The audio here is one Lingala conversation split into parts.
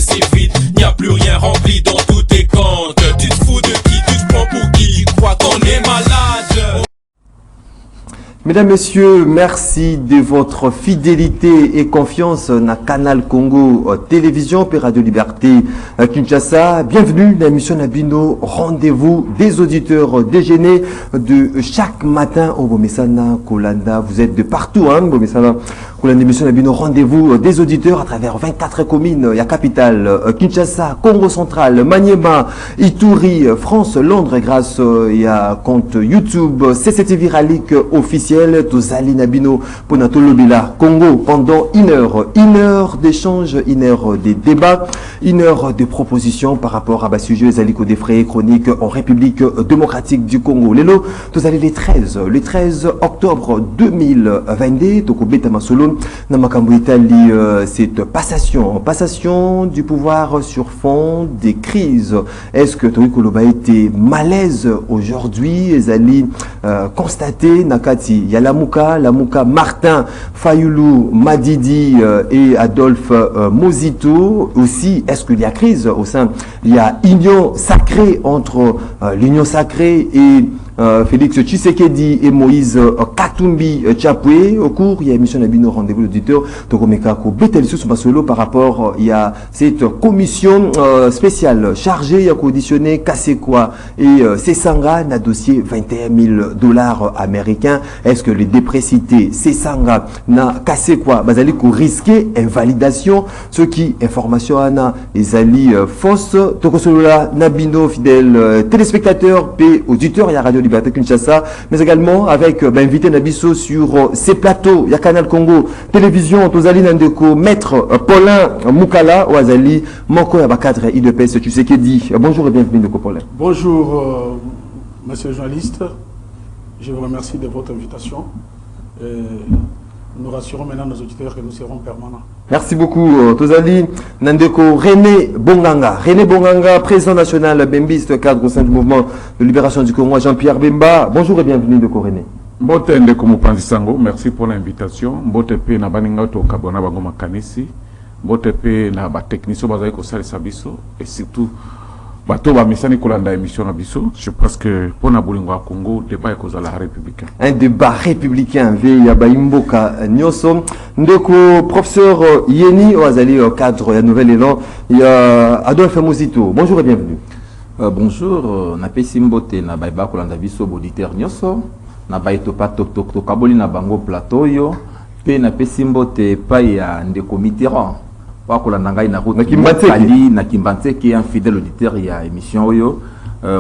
si vite, n'y a plus rien rempli dans tous tes comptes. Tu te fous de qui, tu te prends pour qui, tu crois qu'on est malade. Mesdames, Messieurs, merci de votre fidélité et confiance dans Canal Congo Télévision et Radio Liberté Kinshasa. Bienvenue dans l'émission Nabino, rendez-vous des auditeurs déjeunés de chaque matin au Bomesana, Kolanda. Vous êtes de partout, hein, Bomesana. L'émission Nabino, rendez-vous des auditeurs à travers 24 communes. Il y a capitale, Kinshasa, Congo Central, Maniema, Ituri, France, Londres, grâce il y a compte YouTube, CCTV Ralik officiel, Tozali Nabino, Ponatolobila, Congo, pendant une heure d'échange, une heure de débat, une heure de propositions par rapport à Bassujo, Zaliko des frais chroniques en République démocratique du Congo. Lélo, Tozali le 13 octobre 2022, Toko Beta Masolo, Namakambo Italie, cette passation du pouvoir sur fond des crises. Est-ce que Tori Koloba était malaise aujourd'hui? Ezali constaté Nakati, il y a Lamuka, Martin Fayoulou, Madidi et Adolphe Mozito aussi. Est-ce qu'il y a crise au sein? Il y a union sacrée entre l'union sacrée et Félix Tshisekedi et Moïse Katumbi Chapwe. Au cours, il y a émission Nabino rendez-vous l'auditeur. Donc, par rapport, il y a cette commission spéciale chargée, il y a auditionné Kasekwa et Sesanga, na dossier $21,000 américains. Est-ce que les déprécités Sesanga na Kasekwa, bazali ko risquer invalidation, ce qui information ana les alliés fausses. Tokosolola Nabino fidèle téléspectateurs et auditeurs, il y a Radio Liberté Kinshasa, mais également avec invité Nabiso sur ces plateaux, il y a Canal Congo Télévision, Tozali Nandeko, Maître Paulin Moukala, Oazali, Moko Yabakadre, IDPS, tu sais qui dit. Bonjour et bienvenue de Paulin. Bonjour, monsieur le journaliste. Je vous remercie de votre invitation. Nous rassurons maintenant nos auditeurs que nous serons permanents. Merci beaucoup, Tozali Nandeko. René Bonganga, président national Bembiste, cadre au sein du mouvement de libération du Congo, Jean-Pierre Bemba. Bonjour et bienvenue de René. Mbote Ndeko Mupanzisango, merci pour l'invitation. Mbote pe na baninga to kabona bango makanisi. Mbote pe na ba technicien bazali ko salisa biso et surtout bato ba misani kolanda émission na biso. Je pense que pour na bolingo ya Congo débat est kozala républicain. Un débat républicain veille ya Baimboka Nyoso. Ndeko professeur Yeni Oazali au cadre ya Nouvel Élan, il y a Adolphe Mozito. Bonjour et bienvenue. Bonjour, na pesi mbote na baiba kolanda biso auditeur Nyoso. Na baito pa to kaboli na bango plateau yo pe na pesi mbote pa ya Ndeko Mitterrand pa kolanda ngai na route Kali na Kimbanze qui est un fidèle auditeur ya émission yo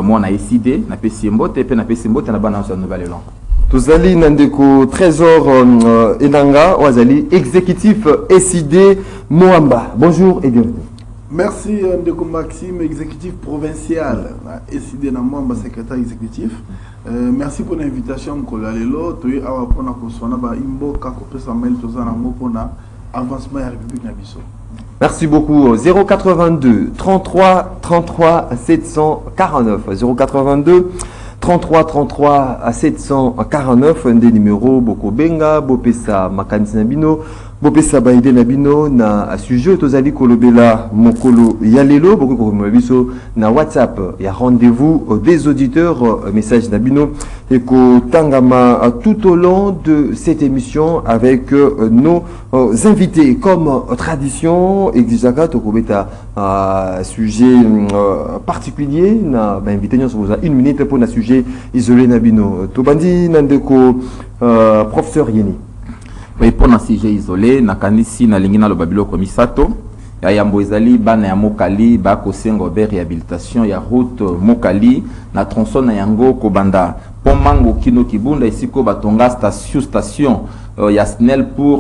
moi na décidé na pesi mbote pe na pesi mbote na bana sur Nouvel Élan. Tozali Nandeko Trésor Enanga Oazali exécutif SID Moamba. Bonjour et bienvenue. Merci Ndeko Maxime, exécutif provincial, SID Moamba, secrétaire exécutif. Merci pour l'invitation. Tu as avancement à République Nabiso. Merci beaucoup. 082 33 33 749 082 33 749 des numéros Boko Benga, Bopesa Makanisi Nabino, Bopesa Baïde Nabino na sujet Tozali Kolobela Mokolo Yalelo, Boko Kolobiso na WhatsApp. Il y a rendez-vous des auditeurs, message Nabino et ko Tangama tout au long de cette émission avec nos invités comme tradition exigaka Tokobeta sujet particulier na invité nous vous a une minute pour un sujet isolé Nabino. Tobandi Nandeko professeur Yeni. Oui, pour un sujet isolé, nakanisi na lingina lo babilo komisato ya yambo ezali bana ya Mokali ba ko sengo be réhabilitation ya route Mokali na tronçon na yango ko banda Pomango Kino Kibunda ici ko batonga station ya SNEL pour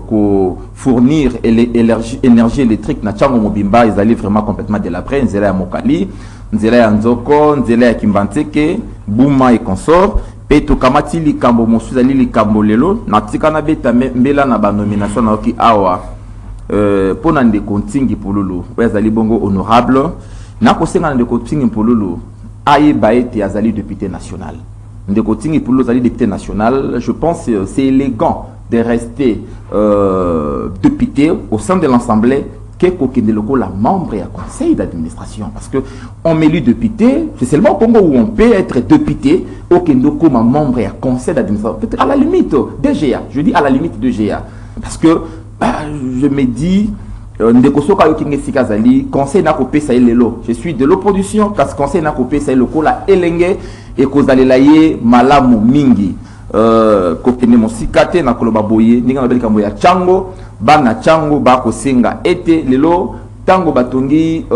ko fournir énergie électrique na Tchango Mobimba ezali vraiment complètement de l'après nzela ya Mokali, nzela ya Nzoko, nzela ya Kimbanteke, Bouma et consort. Peto kamati likambo mosuzali likambo lelo natika na beta mbela na ba nomination na oki awa pona Ndeko Ntingi Pululu ezali bongo honorable na kosenga Ndeko Ntingi Pululu aye baete azali député national. Ndeko Ntingi Pululu azali député national. Je pense c'est élégant de rester député au sein de l'Assemblée que la membre et à conseil d'administration. Parce que on m'élit député, c'est seulement au Congo où on peut être député, au Kendo comme membre et à conseil d'administration. Peut-être à la limite DGA, je dis à la limite DGA. Parce que je me dis, conseil n'a coupé ça je suis de l'opposition, parce que conseil n'a coupé ça la elenge et kozalelaye malamu mingi. Kokene mosikate na koloba boye ninga nabeli kambo ya chango bana chango ba kosenga ete lelo tango batongi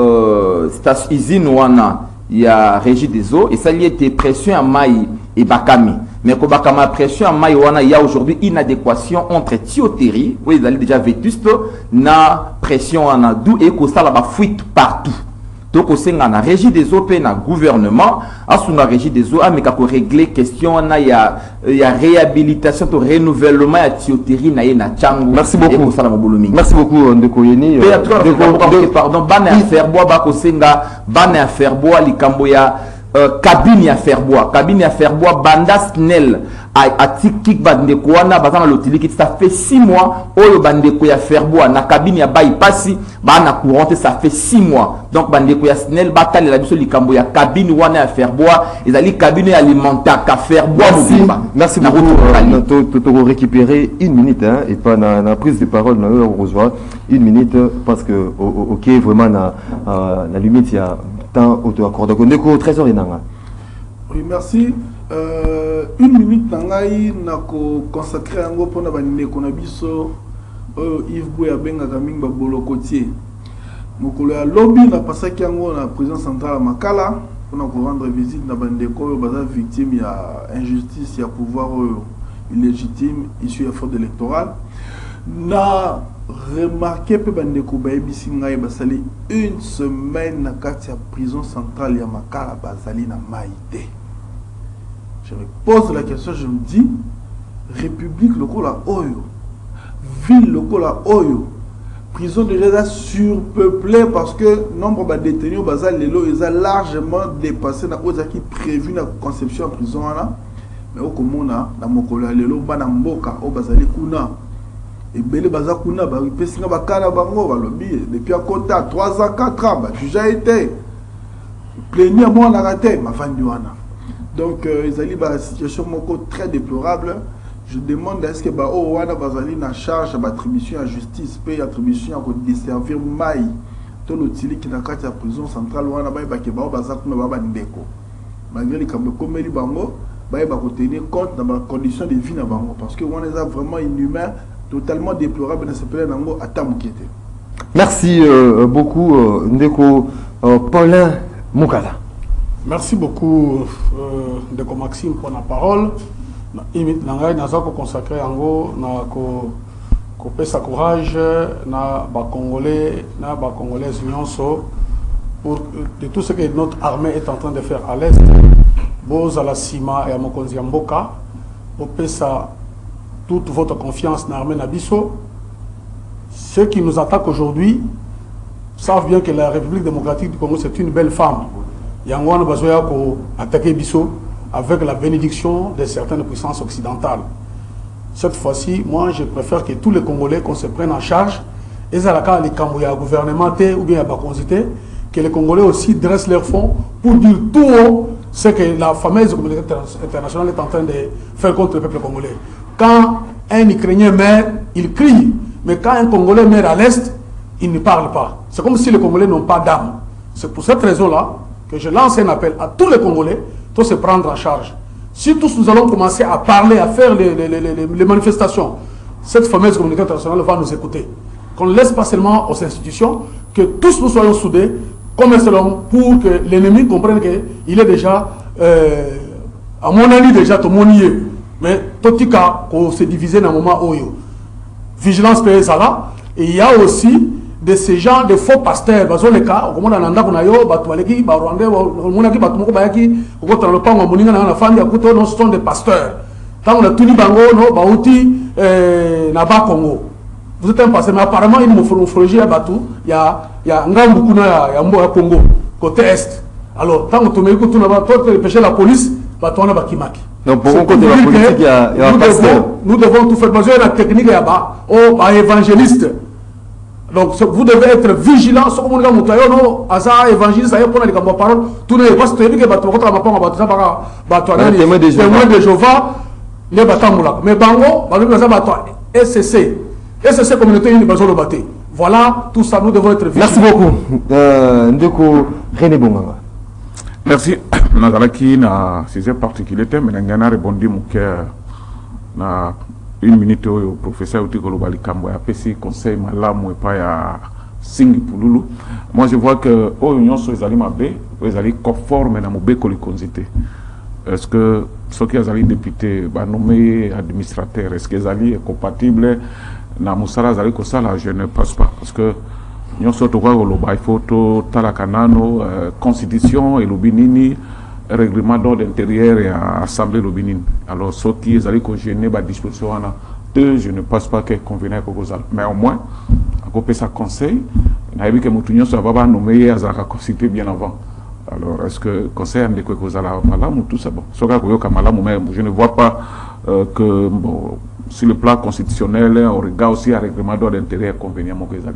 station usine wana ya régie des eaux et ça lié était pression à mai et bakami mais ko bakama pression à mai wana il y a aujourd'hui inadéquation entre tuyauterie où ils allaient déjà vétuste na pression en adou et ko sala ba fuite partout. Donc, au sein de la régie des eaux, na gouvernement, à la régie des eaux, mais qu'on régler question, il y a réhabilitation, renouvellement, il y a tuyauterie, il y a chango. Merci beaucoup. Merci beaucoup, Ndeko Yeni. Pardon, ban à faire bois, bako senga, ban à faire bois, likambo ya cabine à faire bois, banda snell. A tikik bandeko wana bazana lotili ça fait 6 mois oyo bandeko ya ferbois na cabine ya bayi pasi ba na courante ça fait 6 mois donc bandeko ya snell batali la biso likambo ya cabine wana ya ferbois ezali cabine alimentaire ka ferbois merci beaucoup to récupérer 1 minute hein, et pas na prise de parole na rejoindre 1 minute parce que OK vraiment na limite il y a temps auto accordé ndeko trésor inanga. Oui, merci. 1 minute nangai nako consacré yango pona bandeko na biso Yves Bouya benga kaming ba bolokotier mokolo ya lobby na pasaki yango na président central Makala pona ko rendre visite na bandeko baza victime ya injustice ya pouvoir illégitime issu ya fraude électorale na remarqué pe bandeko ba ebisi ngai basali 1 semaine na kati ya prison centrale ya Makala bazali na maïté. Je me pose la question, je me dis, République lokola Oyo, ville lokola Oyo, prison déjà surpeuplée parce que nombre de détenus au bazar lelo ils a largement dépassé na oza qui prévu na conception en prison là, mais au komona na mokola lelo bana mboka au bazali kuna et belé bazar kuna ba pesinga bakala bango ba lobby depuis à compter 3 ans 4 ans ba déjà été plénier moi na raté ma fandi wana. Donc, ils allaient dans une situation très déplorable. Je demande est-ce que Wana Bazali na charge d'attribution à justice, paye attribution à desservir Maï, tout l'outil qui n'a qu'à la prison centrale Wana Baï Bakeba Bazak Nobaba Ndeko. Malgré les camps comme les Bango, Baï va tenir compte dans la condition de vie na Bango parce que Wana est vraiment inhumain, totalement déplorable dans ce pays Nango à Tamukete. Merci beaucoup Ndeko Paulin Moukala. Merci beaucoup Ndeko Maxime pour la parole. Nangai nazako consacré yango na ko pesa courage na ba congolais na ba congolaises nyonso pour de tout ce que notre armée est en train de faire à l'est. Boza la Sima et à Mokonzi Mboka pour pesa toute votre confiance dans l'armée Nabiso. Ceux qui nous attaquent aujourd'hui savent bien que la République démocratique du Congo c'est une belle femme. Yangwana Bazoya pour attaquer Bisso avec la bénédiction de certaines puissances occidentales. Cette fois-ci, moi, je préfère que tous les Congolais qu'on se prenne en charge, et ça, les Cambouya gouvernementés ou bien à Bakonzité, que les Congolais aussi dressent leurs fonds pour dire tout haut ce que la fameuse communauté internationale est en train de faire contre le peuple congolais. Quand un Ukrainien meurt, il crie, mais quand un Congolais meurt à l'Est, il ne parle pas. C'est comme si les Congolais n'ont pas d'âme. C'est pour cette raison-là que je lance un appel à tous les Congolais de se prendre en charge. Si tous nous allons commencer à parler, à faire les manifestations, cette fameuse communauté internationale va nous écouter. Qu'on ne laisse pas seulement aux institutions, que tous nous soyons soudés, comme un seul homme, pour que l'ennemi comprenne qu'il est déjà, à mon avis, déjà tout le monde y est. Mais tout le cas, qu'on s'est divisé dans un moment où vigilance paye ça là. Et il y a aussi de ces gens de faux pasteurs, parce que les cas, au moment où on a eu, Batoualeki, Barwandais, Monaki, Batumoko, Bayaki, au moment où on a eu, on a famille, ce sont des pasteurs. Quand on a tout dit, Bango, Baouti, Naba Congo. Vous êtes un pasteur, mais apparemment, il y a une morphologie à Batou, il y a un grand beaucoup de Congo, côté Est. Alors, tant que tu as pêché la police, Batouana Bakimaki. Donc, pour un côté de la politique, il y a un pasteur. Nous devons tout faire. Parce qu'il y a la technique là-bas, aux évangélistes. Donc vous devez être vigilant sur comment vous avez non asa évangile ça y est pour les paroles tout le parce que tu dis que bateau contre ma part bateau témoin de Jéhovah les batamula mais bango bateau ça bateau SCC communauté une personne le bateau voilà tout ça nous devons être vigilants. Merci beaucoup Ndeko René Bonganga. Merci. Nazalaki na sujet particulier mais ngana rebondi mon cœur na une minute au professeur Utikolo Balikambo a PC conseil malamu et pas ya Singi Pululu. Moi je vois que au union sur les alliés mabé, les alliés conformes na mobé coliconzité. Est-ce que ceux qui ont député ba nommé administrateur est-ce que les alliés compatibles na musala zali ko sala je ne pense pas parce que union sur to quoi lo ba photo talakanano constitution et lobinini règlement d'ordre intérieur et assemblée lobinine. Alors ceux qui allaient congéner la disposition je ne pense pas qu'elle convenait à Kozal. Mais au moins, à côté de ça conseil, on a vu que Moutounion soit pas nommé à Zara constitué bien avant. Alors est-ce que conseil a dit que Kozal a malam ou tout ça bon. Je ne vois pas que bon, sur le plan constitutionnel, on regarde aussi un règlement d'ordre intérieur convenient à Kozal.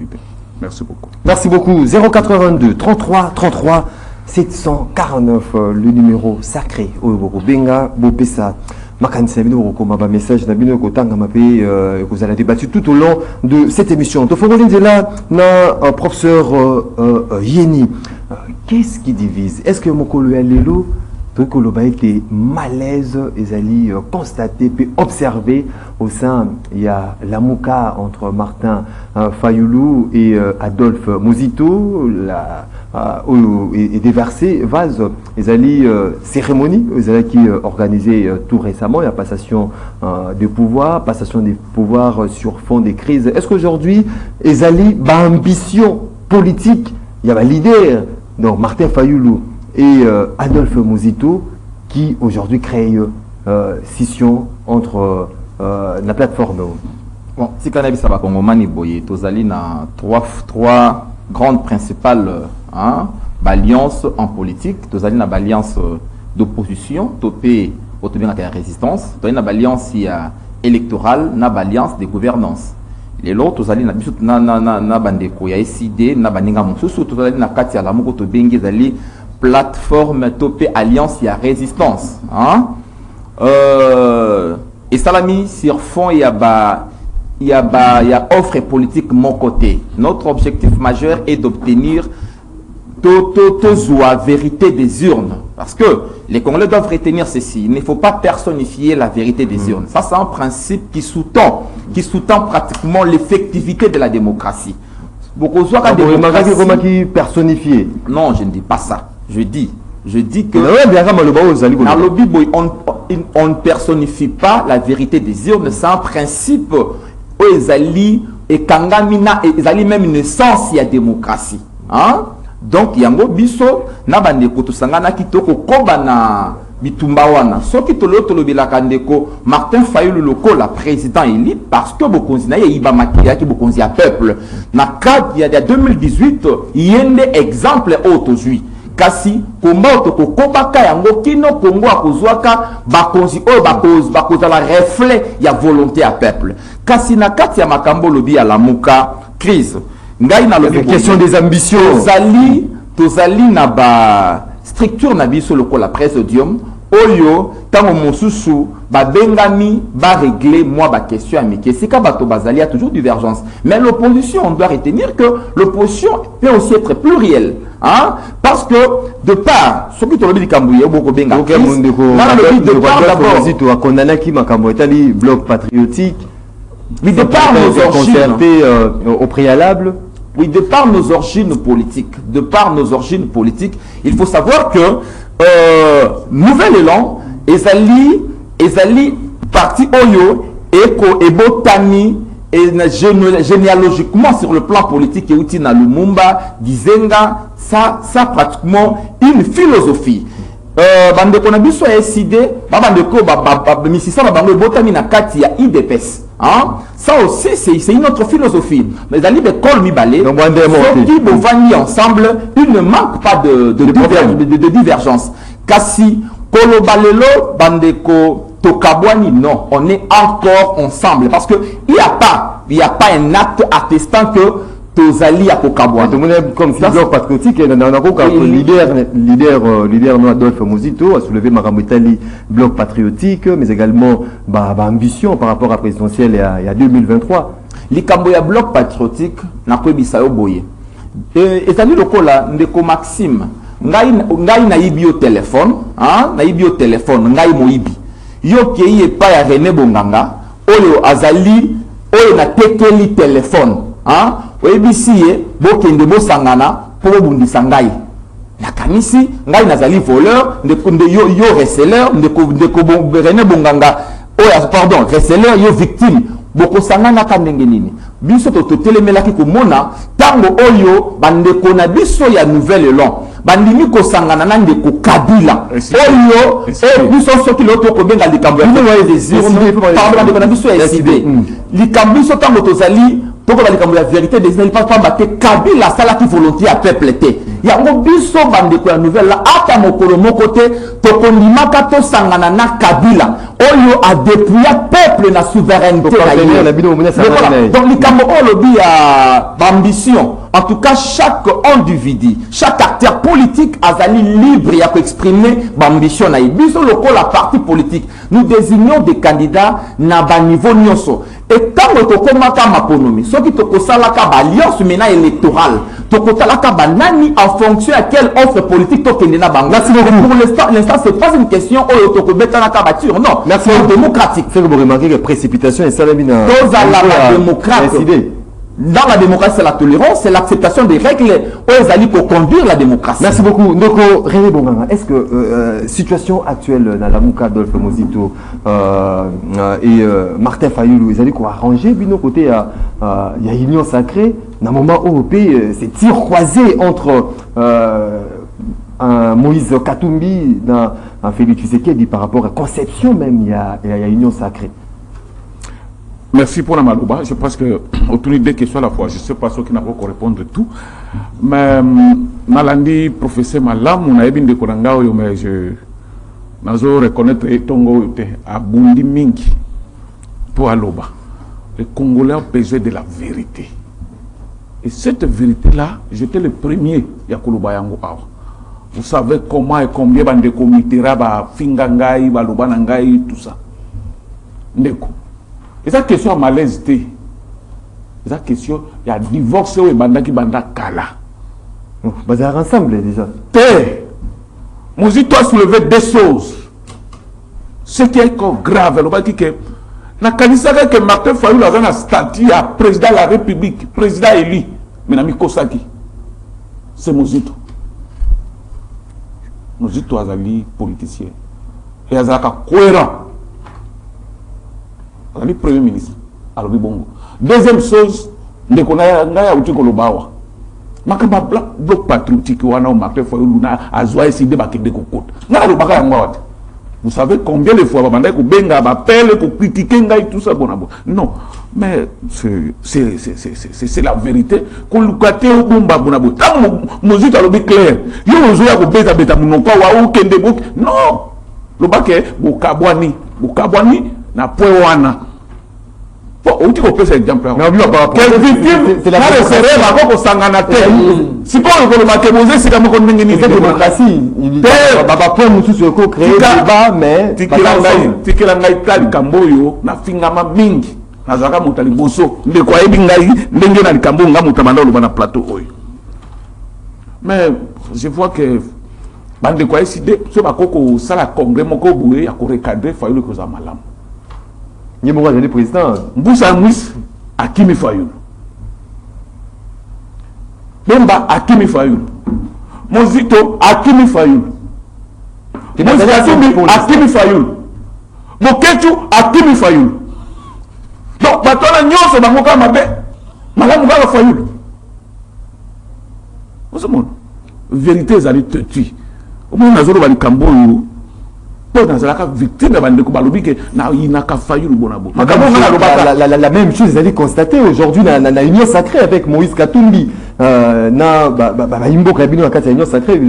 Merci beaucoup. Merci beaucoup. 082 33 33 749 le numéro sacré Oyoboko Benga Bopesa Makanisa Bino Rokoma ba message na bino kotanga mapé que vous allez débattre tout au long de cette émission. Tofongolinzela na professeur Yeni. Qu'est-ce qui divise? Est-ce que Mokolo Alelo Tokoloba été malaise et ali constaté puis observé au sein il y a la mouka entre Martin Fayoulou et Adolphe Muzito et déversé vase les ali cérémonie les ali qui organisé tout récemment il y a passation de pouvoir passation des pouvoirs sur fond des crises. Est-ce qu'aujourd'hui les ali ambition politique il y a l'idée donc Martin Fayoulou et Adolphe Muzito qui aujourd'hui crée scission entre la plateforme. Bon, si cannabis ça va Congomani boye, tozali na trois grandes principales alliances en politique. Tozali na alliance d'opposition, topé autobien la résistance. Tozali na alliance électorale, na alliance de gouvernance. Les lots tozali na biso na bandeko ya SID na baninga mosusu tozali na kati ya lamuko to bengi zali plateforme topé alliance ya résistance et salami sur fond il y a offre politique mon côté. Notre objectif majeur est d'obtenir la vérité des urnes parce que les Congolais doivent retenir ceci, il ne faut pas personnifier la vérité des urnes. Ça c'est un principe qui sous-tend pratiquement l'effectivité de la démocratie. Beaucoup qui personnifié. Non, je ne dis pas ça. Je dis que on ne personnifie pas la vérité des urnes. C'est un principe où ils allaient et kangamina et ils allaient même une essence à démocratie. Donc yango biso na bandeko tosangana kitoko kobana bitumbawana soki tolobelaka ndeko Martin Fayoulou loko la président élu parce que bokonzi na ye ibamakia ki bokonzi ya peuple na cadre il y a 2018 yende exemple autojui kasi komba to kokobaka yango kino Kongo akozwaka bakonzi oyo bakoza la reflet ya volonté ya peuple kasi na kati ya makambo lobi ya lamuka crise ngai na lobi question des ambitions tozali na ba structure na biso loko la présidium oyo tango mosusu babengami ba régler moi ba question amike sika bato bazali a toujours divergence mais l'opposition on doit retenir que l'opposition peut aussi être plurielle parce que de part ce qui te lobi kambouye boko benga de part d'abord a condamné qui makambo etali bloc patriotique oui de part nos concerté au préalable. Oui, de par nos origines politiques, il faut savoir que Nouvel Élan, Ezali, parti Oyo, Eko, Ebotani, et généalogiquement sur le plan politique, et na Lumumba, Gizenga, ça pratiquement une philosophie. Bande konabiso a décidé, bande ko misisa bango Ebotani na kati ya IDPS. Ça aussi c'est une autre philosophie. Mais dans l'école Mibalé, ceux qui vont ensemble, il ne manque pas de divergence. Kasi Kolobalelo Bandeko Tokabwani, non, on est encore ensemble parce que il y a pas un acte attestant que tozali à kokabwa. Comme si bloc patriotique, leader Adolphe Muzito a soulevé Maramutali bloc patriotique, mais également ambition par rapport à présidentielle il y a 2023. Likambo ya bloc patriotique na kwebisa yo boye. Ezali lokola ndeko Maxime ngai na ibio téléphone, hein, na ibio téléphone ngai moibi. Yo kei epa ya René Bonganga, oyo azali oyo na tekeli téléphone, hein. Oebisi ye bokende bosangana po bundisa ngai. Nakanisi ngai nazali voleur, ndeko yo receleur, ndeko René Bonganga, oyo pardon, receleur yo victime. Boko sangana ka ndenge nini biso to telemelaki komona tango oyo bandeko na biso ya nouvelle long bandimi ko sangana na ndeko Kabila oyo biso soki loto ko benga likambo ya bandeko na biso ya SID likambo biso tango tozali toko ba likambo ya vérité des il pas batte Kabila salaki volonté à peuple te yango biso bandeko ya nouvelle la ata mokolo moko te tokondimaka to sangana na Kabila oyo a dépouillé peuple na souveraineté donc likambo olobi ya ambition. En tout cas, chaque individu, chaque acteur politique azali libre ya exprimer l'ambition na biso loko la partie politique. Nous désignons des candidats na ba niveau nyonso. Et quand to komaka maponomi, ce qui to kosalaka ba alliance mena électorale, to kotalaka ba nani en fonction à quelle offre politique to kende na bango. Pour l'instant, c'est pas une question oyo to kobeta na kabature, non. Merci démocratique. Fait que vous remarquez que précipitation et ça la mine. La démocratie. Dans la démocratie, c'est la tolérance, c'est l'acceptation des règles pour conduire la démocratie. Merci beaucoup. Donc, René Bonganga, est-ce que situation actuelle dans la Mouka Adolphe Muzito et Martin Fayoulou, ils allaient quoi arranger, puis de nos côtés, il y a Union Sacrée, dans un moment où c'est tir croisé entre Moïse Katumbi dans Félix Tshisekedi par rapport à conception même, il y a Union Sacrée. Merci pour la malouba. Je pense que autour des questions à la fois, je ne sais pas ce qui n'a pas répondre tout, mais Malandi, professeur Malam, on a bien de Koranga, mais je n'ose reconnaître Tongo à Bundi Mingi pour Aloba. Les Congolais ont besoin de la vérité. Et cette vérité-là, j'étais le premier Yakuluba Yango Awa. Vous savez comment et combien de comités, Fingangai, Balobanangai, tout ça. Ndeko. Et cette question à malaise, cette question, il y a divorce et banda qui banda kala. Vous avez ensemble déjà. Muzito a soulevé des choses. Ce qui est grave, na kanisaka que Martin Fayoulou a un statut à président de la République, président élu, mais Nami Kosaki. C'est Muzito. Muzito a un politicien. Et il a un cohérent. Le premier ministre, alors bongo. Deuxième chose, ne connaît pas où tu colobawa. Makamba bloc patriotique ou ana Martin Fayoulou na azwa SID bakende kokota. Na lo baka ngwa. Vous savez combien de fois banda ko benga ba pele ko critiquer ngai tout ça bonabo. Non, mais c'est la vérité. Ko lukate o bomba bonabo. Tam mozito alobi clair. Yo ozo ya ko beta munoko wa o kende bok. Non. Lo baka bokabwani na point wana. On dit qu'on peut cet exemple. Quelle victime, c'est la démocratie. Si pas on peut c'est comme on dit la démocratie. Il va pas prendre tout ce qu'on crée débat, mais tikelanga itali kamboyo na fingama mingi na zaka mutali boso nde kwa ebingai ndenge na likambo nga mutamanda lo bana plateau oyo. Mais je vois que bande kwa SID ce bakoko sala congrès moko boye ya ko recadrer Fayoulou ko za malamu. Ni mon le président. Mboussa Mouis Akimi Fayoulou. Bemba Akimi Fayoulou. Mozito Akimi Fayoulou. Mozito Akimi Fayoulou. Moketu Akimi Fayoulou. Donc batona nyonso bango kama mabe. Malamu kaka Fayoulou. Vous savez, vérité ezali tuti. Au moins nazolo bali kamboyo. Victime la même chose, vous allez constater aujourd'hui dans la Union Sacrée avec Moïse Katumbi. Na Imbo Kabino à Union Sacrée.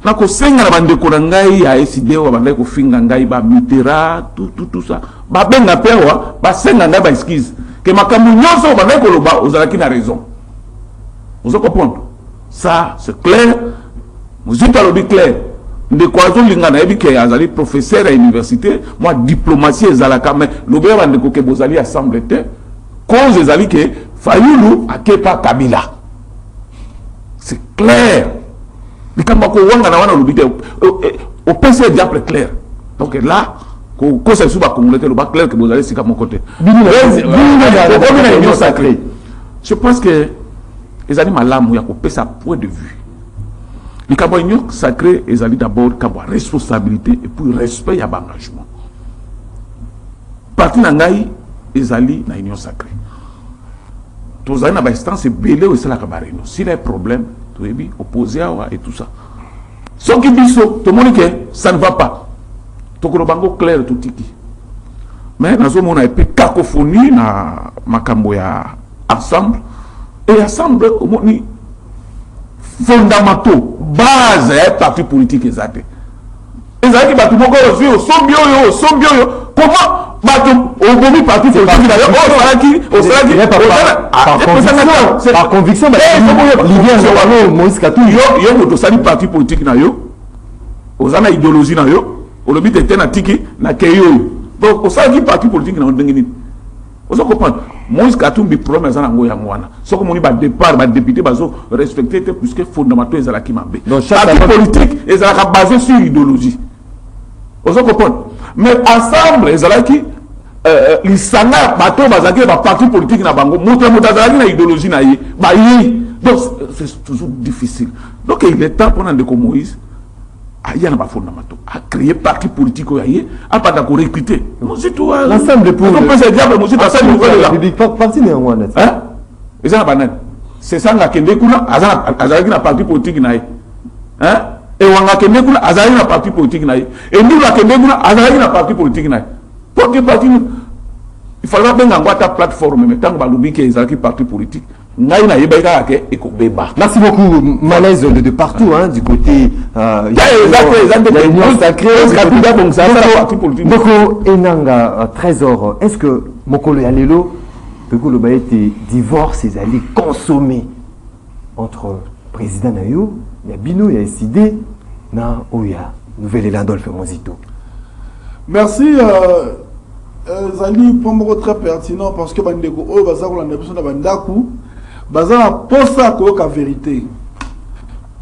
Na ko senga na bande ko ngai ya SID wa bande ko finga ngai ba mitera tout ça. Ba benga pewa ba senga ngai ba excuse. que makambo nyonso bana koloba ozalaki na raison. Vous comprenez? Ça c'est clair. Vous êtes à l'objet clair. De quoi linga na ebi ke azali professeur à l'université, moi diplomatie ezalaka mais l'objet va ndeko ke bozali assemblée te. Cause ezali ke Fayulu akepa Kabila. C'est clair. Les Kambako wanga na wana l'objet au PC diable clair. Donc là quand c'est sous ba congolais le bac clair que vous allez c'est à mon côté. Je pense que les animaux malamu ya ko pesa point de vue. Les Camerounais sacré, ils ont d'abord la responsabilité et puis respect et engagement. Parti nangai, ils ont na union sacrée. Tous les instance c'est belé ou c'est la cabarino. S'il y a un problème, tu es bien opposé à et tout ça. Ce qui dit tout le monde que ça ne va pas. Tout le monde clair tout tiki. Mais dans ce moment on a une cacophonie na makambo ya ensemble et ensemble au monde fondamentaux, base et parti politique exact. Les amis qui battent sont bien, comment battre au parti politique d'ailleurs, par conviction, Moïse Katou, il parti politique na yo, aux ana idéologie na yo, au lobby était na tiki na keyo. Donc au sein du parti politique na ndengini. Vous comprenez? Moïse Katumbi problème ça nango yangwana. Ce que moni ba départ ba député bazo respecter puisque fondamentaux ezalaki mabe. Donc chaque parti politique ezalaka basé sur idéologie. Vous comprenez? Mais ensemble ezalaki lisanga bato bazaki ba parti politique na bango moto mutazalaki na idéologie na ye ba yi. Donc c'est toujours difficile. Donc il est temps pour ndeko Moïse il y a un fondamental à créer parti politique à pas d'accord recruter l'ensemble pour parti néanmoins c'est ça la kende kuna azalaki na parti politique na et wanga kende kuna azalaki na parti politique na et nous la kende kuna azalaki na parti politique na pour que parti il faudra bien ngwa ta plateforme mais tant que balubi que ezalaki parti politique. Merci beaucoup, malaise de partout, hein, du côté l'union sacrée. Donc, Enanga, Trésor, est-ce que Mokolo Yalelo, Pekolo Baete, divorce, ils allaient consommer entre président Nayo, il y a Bino, il y a SID, na Oya, Nouvelle-Élan Dolphe Mozito. Merci. Zali, pour moi, très pertinent parce que Bandeko, Bazako, la nation de Bandaku. Baza posa ko ka vérité.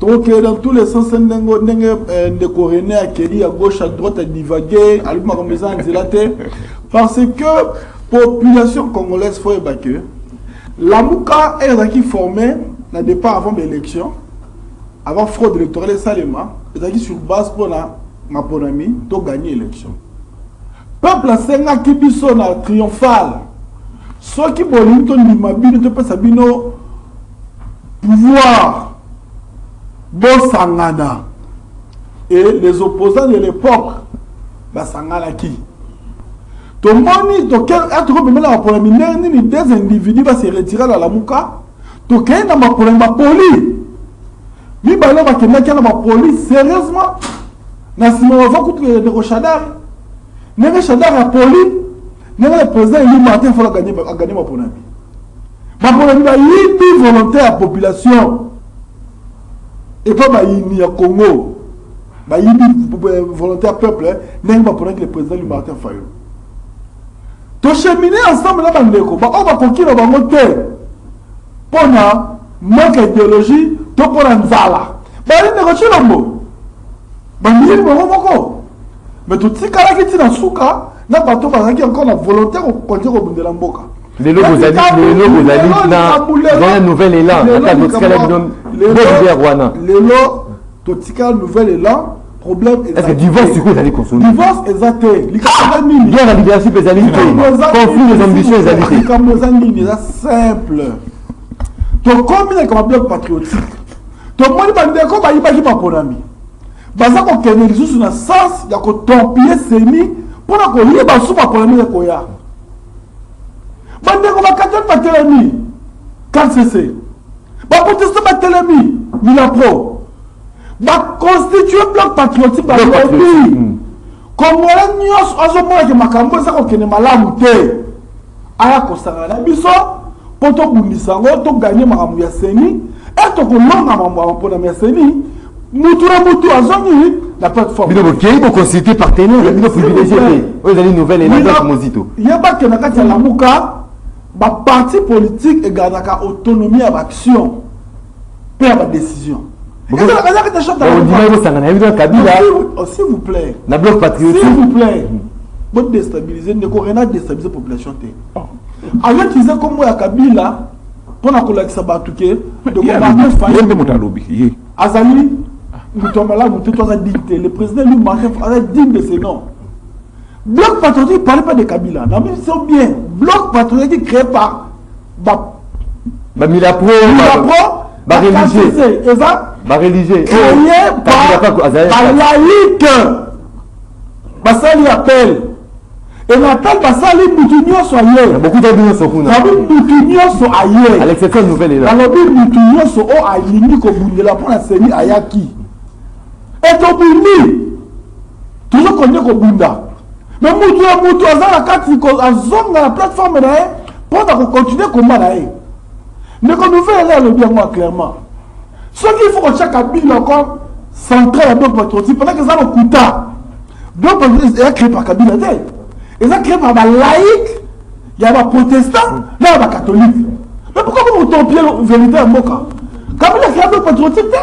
Donc dans tous les sens de coréné à Kelly à gauche à droite à divaguer à l'uma comme ça parce que population congolaise faut évacuer. La Mouka est qui formé n'a départ avant l'élection avant fraude électorale salema est qui sur base pour la ma bonami to gagner l'élection. Peuple senga qui biso na triomphal. Ceux qui veulent ne pas sabino pouvoir Sangana et les opposants de l'époque Sangana qui tout le monde to quel être comme la pour ni des individus va se retirer à la Mouka to quel na pour la police ni ba là que na la police sérieusement na si on va coûter de Rochadar ne Rochadar la police. Le président il Martin faut gagner ma ponami. Ma ponami a une volonté à la population et pas ma ni à Congo. Ma une volonté à peuple n'est pas pour que le président lui Martin Fayou. To cheminer ensemble là bandeko. Ba on va conquérir ba monter. Pona manque idéologie to pour nzala. Ba ni négocier l'ambo. Ba ni moko. Mais tout ce kala qui tina souka na bato bazaki encore la volonté de continuer au la mboka. Les logos dans la nouvelle élan, le nouvel élan, problème est-ce que divorce du coup vous allez consommer? Divorce exact. Bien la libération des alliés, conflit des ambitions des alliés. Comme les amis, c'est simple. Tu combien comme bloc patriotique. Tu monde bande comme baïba qui pas pour ami. Baza ko keneli sous na sens ya ko tompier semi. Pour la coller, bah souvent pour la mise à Koya. Bande comme un carton Batelemi, 4cc. Bah protester Batelemi, Mila Pro. Bah constituer bloc patriotique dans le pays. Comme on a nios, on se voit que Makambo ça qu'on est malade ou té. aya kosanga na biso po tobundisa yango toganye makambo ya seni e tokolonga makambo ya seni mutu na mutu azongi la plateforme bino bokei boconsulter partenaire bino privilégié te oyo ezali nouvelle elanga mozito yebake na kati ya lamuka baparti politique egardaka autonomie ya baaction mpe ya badécision s'il vous plaît na bloc patriotique s'il vous plaît bon déstabiliser ndeko rena déstabiliser population te avec utilisé comme ya Kabila pour na kolakisa bato ke de Martin Fayulu azali mutomala mutu toza digne le président lui Martin Fayulu digne de ses noms. Bloc patriotique parle pas de Kabila non mais c'est bien bloc patriotique créé par Milapro religieux religieux créé par laïque basali appel et l'appel basali mutu nyonso aye beaucoup de nyonso kuna mutu nyonso aye à l'exception nouvelle là alors mutu nyonso o alingi kobundela pour la seni ayaki et tobundi toujours konye kobunda mais mutu azala kati azonga la plateforme na ye pour continuer combat na ye ndeko nouvelle là le bien moi clairement ce qu'il faut que chaque habile encore centré à d'autres patriotiques pendant que ça le coûta d'autres patriotiques est créé par Kabila et ça créé par la laïque il y a des protestants il y a des catholiques mais pourquoi vous tombiez la vérité à Moka Kabila créé d'autres patriotiques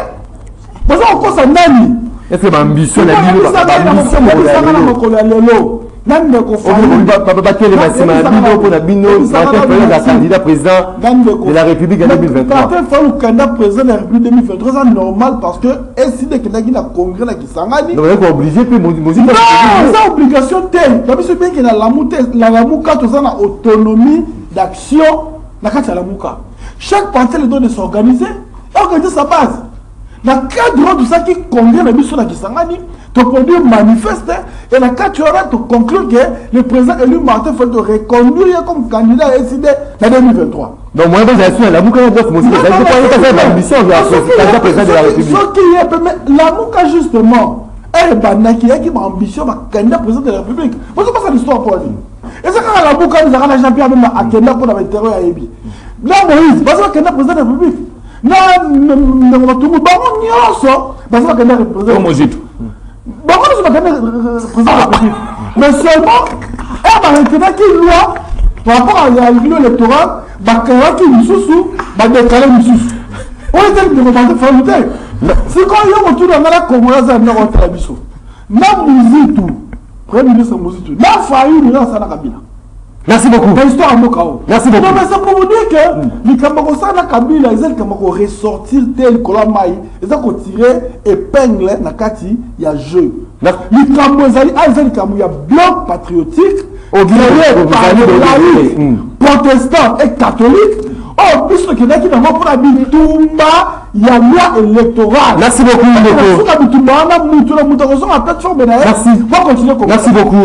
parce qu'on cause un nani est-ce que l'ambition l'ambition candidat président de la République en 2023. Candidat président de la République 2023, c'est normal parce que si des candidats qui congrès qui s'engagent. Donc on est obligé puis c'est obligation telle. Parce que bien que la Lamouka tout ça a autonomie d'action la carte à la Lamouka. Chaque parti le donne de s'organiser et organiser sa base. Dans le cadre de ça qui congrès la mission qui s'engage. Tu produit manifeste et la 4 heures tu conclure que le président élu Martin faut te reconduire comme candidat à SID en 2023. Donc moi je suis la Mouka de l'ambition candidat président de la République. Ce qui est la Mouka justement elle banaki qui a ambition candidat président de la République. Moi c'est pas ça l'histoire pour lui. Et c'est quand la Mouka nous a la champion même à candidat pour la terreur à Ebi. Là Moïse, parce que candidat président de la République. Là nous tout bon nyoso parce que candidat président Mozito. Bon, je ne sais pas mais seulement, elle va retenir qu'il loi par rapport à l'électoral, qui nous sous, déclarer nous sous. On est de remonter faire c'est quand il y a autour de la Congolaise à Nord-Ottabiso. Na Mouzitou, Premier ministre Mouzitou, na failli nous dans Sana Kabila. Merci beaucoup. L'histoire à Mokao. Merci beaucoup. Non, mais c'est pour vous dire que les Kamakosa na Kabila, ils ont ressortir tel Kolamaï, ils ont tiré épingle na Kati, il y a jeu. Les Kamozali, il y a bloc patriotique, créé par les laïcs, protestants et catholiques. Oh, puisque il y a qui n'a pas pour la Bitumba, il y a loi électorale. Merci beaucoup, Ndeko. Merci. Merci beaucoup,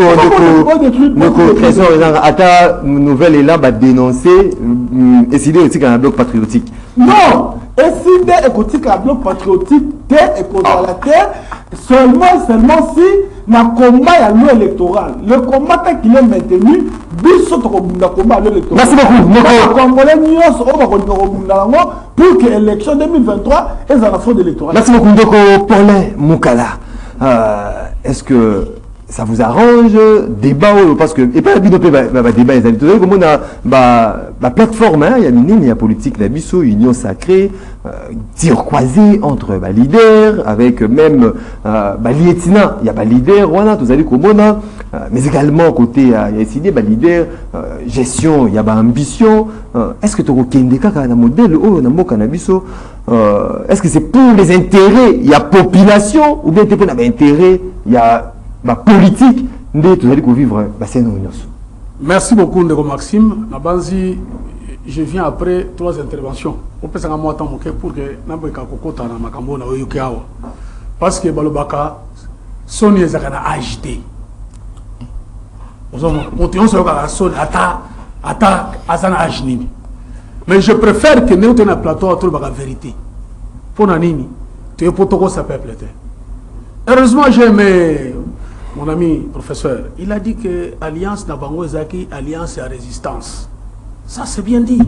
Ndeko. Trésor, Ata, nouvelle est là, va dénoncer, essayer aussi qu'un bloc patriotique. Non, essayer écouter qu'un bloc patriotique, terre et contre la terre, seulement si, na combat à loi électorale. Le combat qui est maintenu, merci beaucoup, pour que l'élection 2023 est en affaire d'électoral. Merci beaucoup, Ndeko. Paulin Moukala. Est-ce que ça vous arrange débat parce que et pas la débat les amis tout comme on a plateforme il y a une ligne politique la biso union sacrée tir croisé entre leaders avec même lieutenant il y a leader voilà tous allez comme mais également côté il y a décidé leader gestion il y a ambition est-ce que tu reconnais kaka na modèle oh na mboka na biso est-ce que c'est pour les intérêts il y a population ou bien pour intérêt il y a politique de vivre. Merci beaucoup, Ndeko Maxime. Nabanzi, je viens après 3 interventions. On peut s'en moi pour que Nambeka Kokota na Makambo na Oyukawa. Parce que Balobaka, son ezakana agité. On se regarde son ata azana ajnini. Mais je préfère que nous tenions un plateau à tout la vérité. Pour Nanini, tu es pour tout ça peuple. Heureusement, j'ai aimé. Mon ami professeur, il a dit que alliance Nabango Zaki, alliance à résistance. Ça, c'est bien dit.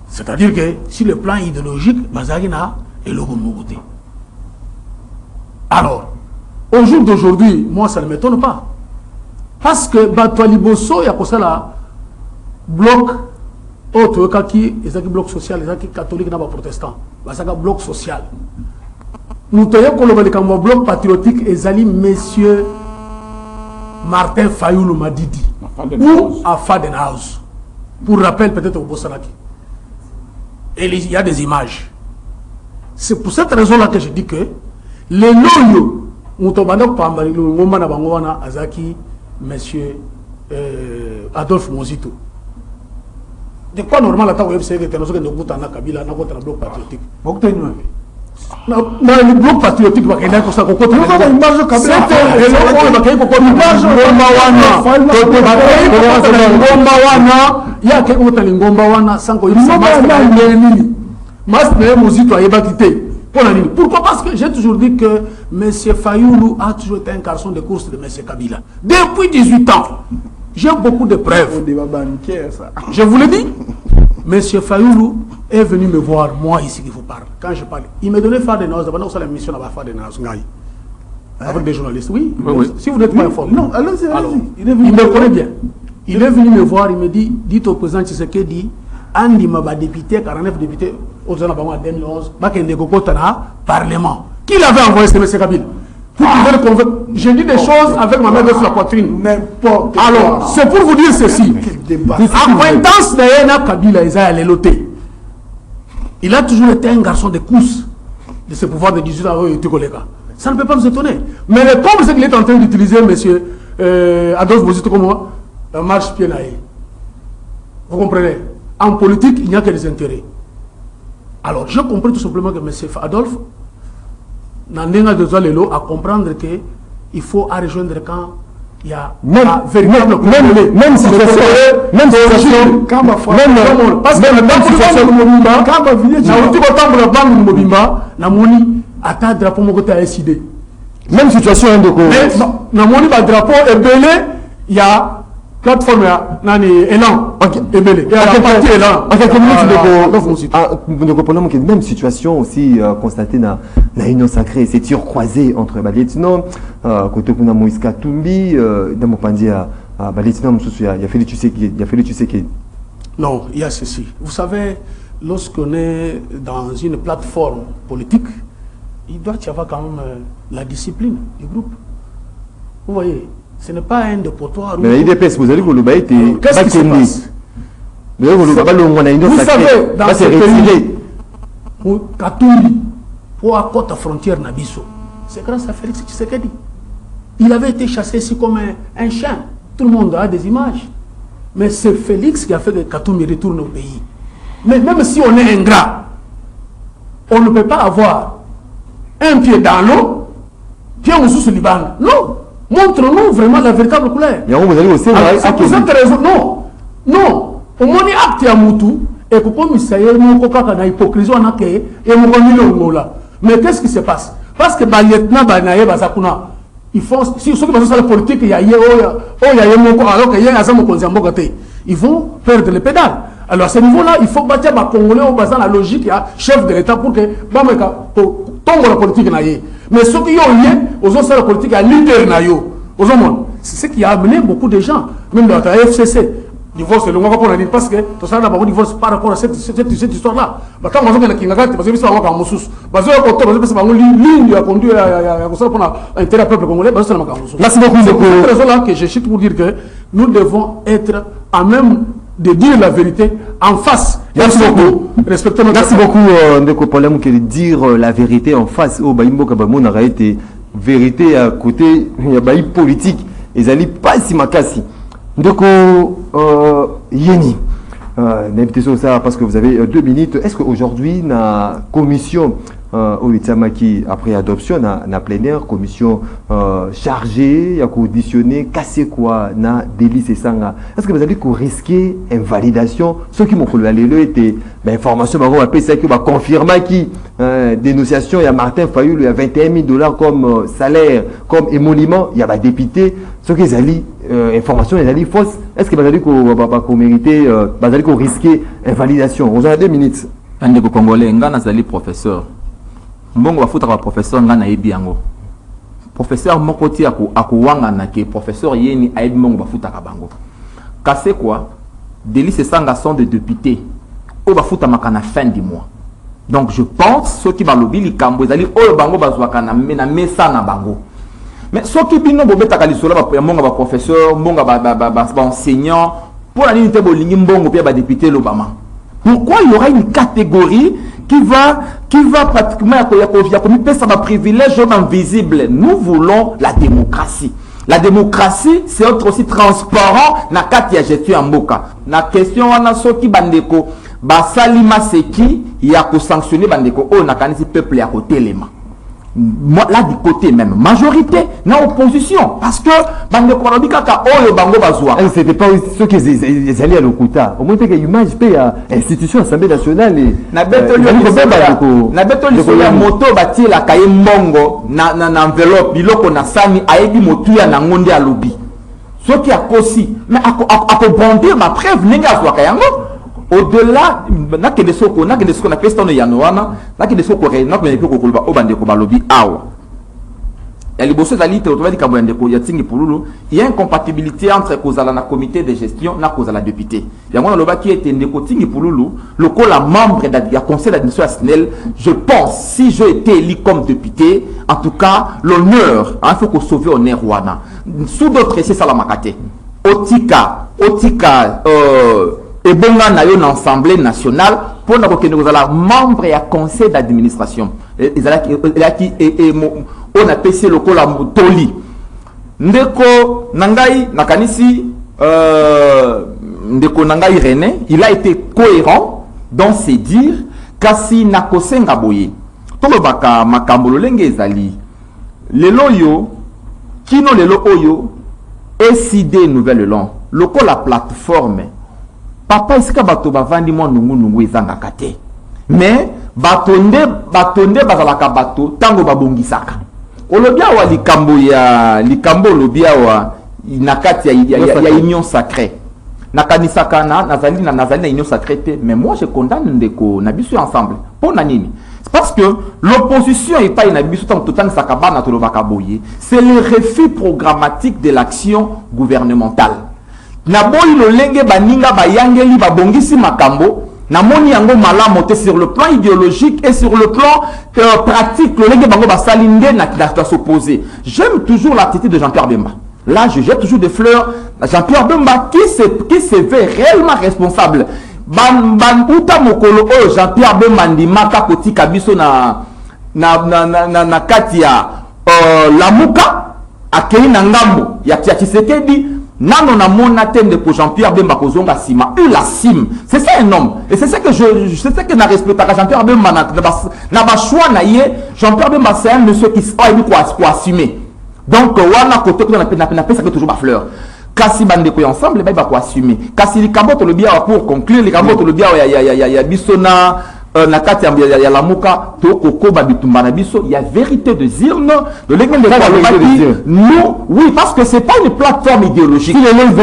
C'est-à-dire que sur le plan idéologique, Bazagina est le côté. Alors, au jour d'aujourd'hui, moi, ça ne m'étonne pas. Parce que Batoualiboso, il y a ça là, bloc, autre qui est bloc social, les catholiques, les protestants, c'est un bloc social. Nous avons un bloc patriotique, et Zali, messieurs Martin Fayoulou Madidi, ou à Fadenhouse. Pour rappel, peut-être au Bossanaki. Et il y a des images. C'est pour cette raison-là que je dis que les loyaux, Azaki, monsieur Adolphe Mozito. De quoi normal, la web c'est que nous avons un Kabila, nous avons un bloc patriotique. Le bloc patriotique, pourquoi? Parce que j'ai toujours dit que M. Fayoulou a toujours été un garçon de course de M. Kabila. Depuis 18 ans, j'ai beaucoup de preuves. Je vous le dis. M. Fayoulou est venu me voir, moi ici qui vous parle. Quand je parle, il me donnait faire des noces. D'abord, on a l'émission à faire des noces. Avec des journalistes. Oui. Si vous n'êtes pas informé. Non, alors, il me connaît bien. Il est venu me voir, il me dit, dites au président Tshisekedi, Andy Maba député, 49 députés, aux années 2011, Parlement. Qui l'avait envoyé, c'est M. Kabila? J'ai dit des choses avec ma main sur la poitrine. N'importe quoi. Alors, c'est pour vous dire ceci. Acquaintance de Kabila, il a toujours été un garçon de course de ce pouvoir de 18 ans. Ça ne peut pas nous étonner. Mais le comme c'est qu'il est en train d'utiliser, M. Adolphe Mozito comme moi, marche pied naïe. Vous comprenez? En politique, il n'y a que des intérêts. Alors, je comprends tout simplement que M. Adolphe n'a besoin à comprendre qu'il faut rejoindre quand il y a véritable même situation, parce que même situation drapeau est belé, il y a plateforme élan même situation aussi constatée dans la union sacrée, c'est tir croisé entre Balietino côté kuna Moïse Katumbi dans Mopandi à Balietino il y a Félix Tshisekedi. Non, il y a ceci. Vous savez, lorsqu'on est dans une plateforme politique, il doit y avoir quand même la discipline du groupe. Vous voyez, ce n'est pas un dépotoir. Mais l'IDPS, vous allez vous le bailler. Qu'est-ce qui se passe? Vous savez, dans ce pays, pour Katumbi, pour à côté frontière Nabiso, c'est grâce à Félix Tshisekedi. Il avait été chassé ici comme un chien. Tout le monde a des images. Mais c'est Félix qui a fait que Katumbi retourne au pays. Mais même si on est ingrat, on ne peut pas avoir un pied dans l'eau, pied au sous Liban. Non. Montre-nous vraiment la véritable couleur. C'est pour cette raison. Non. Non. Au moins, acte à Moutou, et comme il s'est dit, hypocrisie, on a créé, et on a mis le là. Mais qu'est-ce qui se passe? Parce que les lieutenants, ils font, si ceux qui font la politique, il y a alors qu'il y a un ils vont perdre les pédales. Alors à ce niveau-là, il faut bâtir les Congolais en basant la logique, il y a chef de l'État pour que tombe la politique. Mais ceux qui ont lié, aux autres, la politique à leader. C'est ce qui a amené beaucoup de gens, même dans la FCC. Divorce, le moment qu'on a dit, parce que tout ça n'a pas de divorce par rapport à cette histoire-là. Quand on a dit qu'il y a un parce que c'est un peu Moussous. Parce que c'est une ligne a conduit à l'intérêt du peuple congolais. Merci beaucoup. C'est pour cette raison-là que je chute pour dire que nous devons être à même de dire la vérité en face. Merci beaucoup. Merci beaucoup, Ndeko Polem, de dire la vérité en face. Au Baïmbo Kabamon a été vérité à côté, il y a Baï politique. Ils allaient pas si makasi. Ndeko Yeni, n'invitez ça parce que vous avez 2 minutes. Est-ce qu'aujourd'hui, la commission au Itamaki, après adoption, na plénière, commission chargée, à auditionner, casser quoi, na délice et sanga. Est-ce que vous avez risqué invalidation? Ceux qui m'ont collé était information, on appelle ça qui va confirmer qui dénonciation, il y a Martin Fayoulou, il y a $21 000 comme salaire, comme émolument, il y a des députés, ceux qui allaient information est fausse. Est-ce que vous mériter, vous risquer invalidation? Vous avez 2 minutes. Un des Congolais, ngana zali professeur. Mbongo bafuta ba professeur ngana yebi yango. Professeur mokoti akuwanga na ke professeur yeni ayebi mbongo bafuta ka bango. Kase quoi? Délit c'est un garçon de député. Au bafuta makana fin du mois. Donc je pense ceux qui va lobby li kambo ezali oyo bango bazwaka na mesa na bango. Mais ceux qui bino bobeta kalisolo ba mbongo ba professeur, mbongo ba enseignant pour la unité bolingi mbongo pia ba député l'Obama. Pourquoi il y aura une catégorie qui va pratiquement un privilège invisible? Nous voulons la démocratie. La démocratie, c'est être aussi transparent na kati ya gestion en mboka. Na question wana soki bandeko ba salima seki ya ko sanctionner bandeko o na kanisi peuple ya ko telema. Moi là du côté même majorité na opposition parce que bandeko balobika ka oyo bango bazwa. C'était pas ceux qui allaient à l'Okuta. Au moins que image paye à institution Assemblée nationale et na beto ya moto bati la kaye mbongo na enveloppe biloko na sani ayebi motu ya na ngonde ya lobi. Ceux qui a kosi mais ako bondir ma preuve ninga azwa kayango. Au-delà, na que des soko na pesta no yanoana, na que des soko na que ko kulba obande ko balobi awa. Elle bosse zali te otovali kabande ko yatingi pululu, il y a une incompatibilité entre kozala na comité de gestion na kozala député. Yango na loba qui était ndeko tingi pululu, lokola membre du conseil d'administration national, je pense si je étais élu comme député, en tout cas l'honneur, il faut qu'on sauve honneur wana. Sous d'autres c'est ça la makate. Otika et bon na yo na assemblée nationale pour na kokende kozala membre ya conseil d'administration ezalaki on a pc lokola motoli ndeko nangai nakanisi ndeko nangai René il a été cohérent dans ses dires kasi na kosenga boye tolobaka makambo lolenge ezali lelo yo kino lelo oyo SID nouvelle long lokola plateforme papa isika bato bavandi mo nungu ezanga kate mais batonde bazalaka bato tango babongisaka olobia wa likambo olobia wa nakati ya union sacrée nakanisaka nazali na union sacrée mais moi je condamne ndeko na biso ensemble pour na nini parce que l'opposition est pas une abiso tant totan sakabana tolobaka boye c'est le refus programmatique de l'action gouvernementale. Na boyi lolenge baninga bayangeli babongisi makambo na moni yango malamu te sur le plan idéologique et sur le plan pratique lolenge bango basalinde na s'opposer. J'aime toujours l'attitude de Jean-Pierre Bemba. Là je jette toujours des fleurs à Jean-Pierre Bemba qui se veut réellement responsable. Ban uta mokolo o Jean-Pierre Bemba ndimaka kotika biso na kati ya lamuka akei na ngambo ya Tshisekedi. Nano na mona tende pour Jean-Pierre Bemba kozonga sima la sim c'est ça un homme et c'est ça que je na respecte Jean-Pierre Bemba na ba choix na ye Jean-Pierre Bemba c'est un monsieur qui quoi assumer donc wana côté que na pesa que toujours ba fleur kasi bande ko ensemble ba ko assumer kasi likambo to le bia pour conclure likambo to le bia ya bisona na kati ya lamuka to kokoba bitumba na biso il y a vérité de zirne de l'engin de nous oui parce que c'est pas une plateforme idéologique si l'idéologie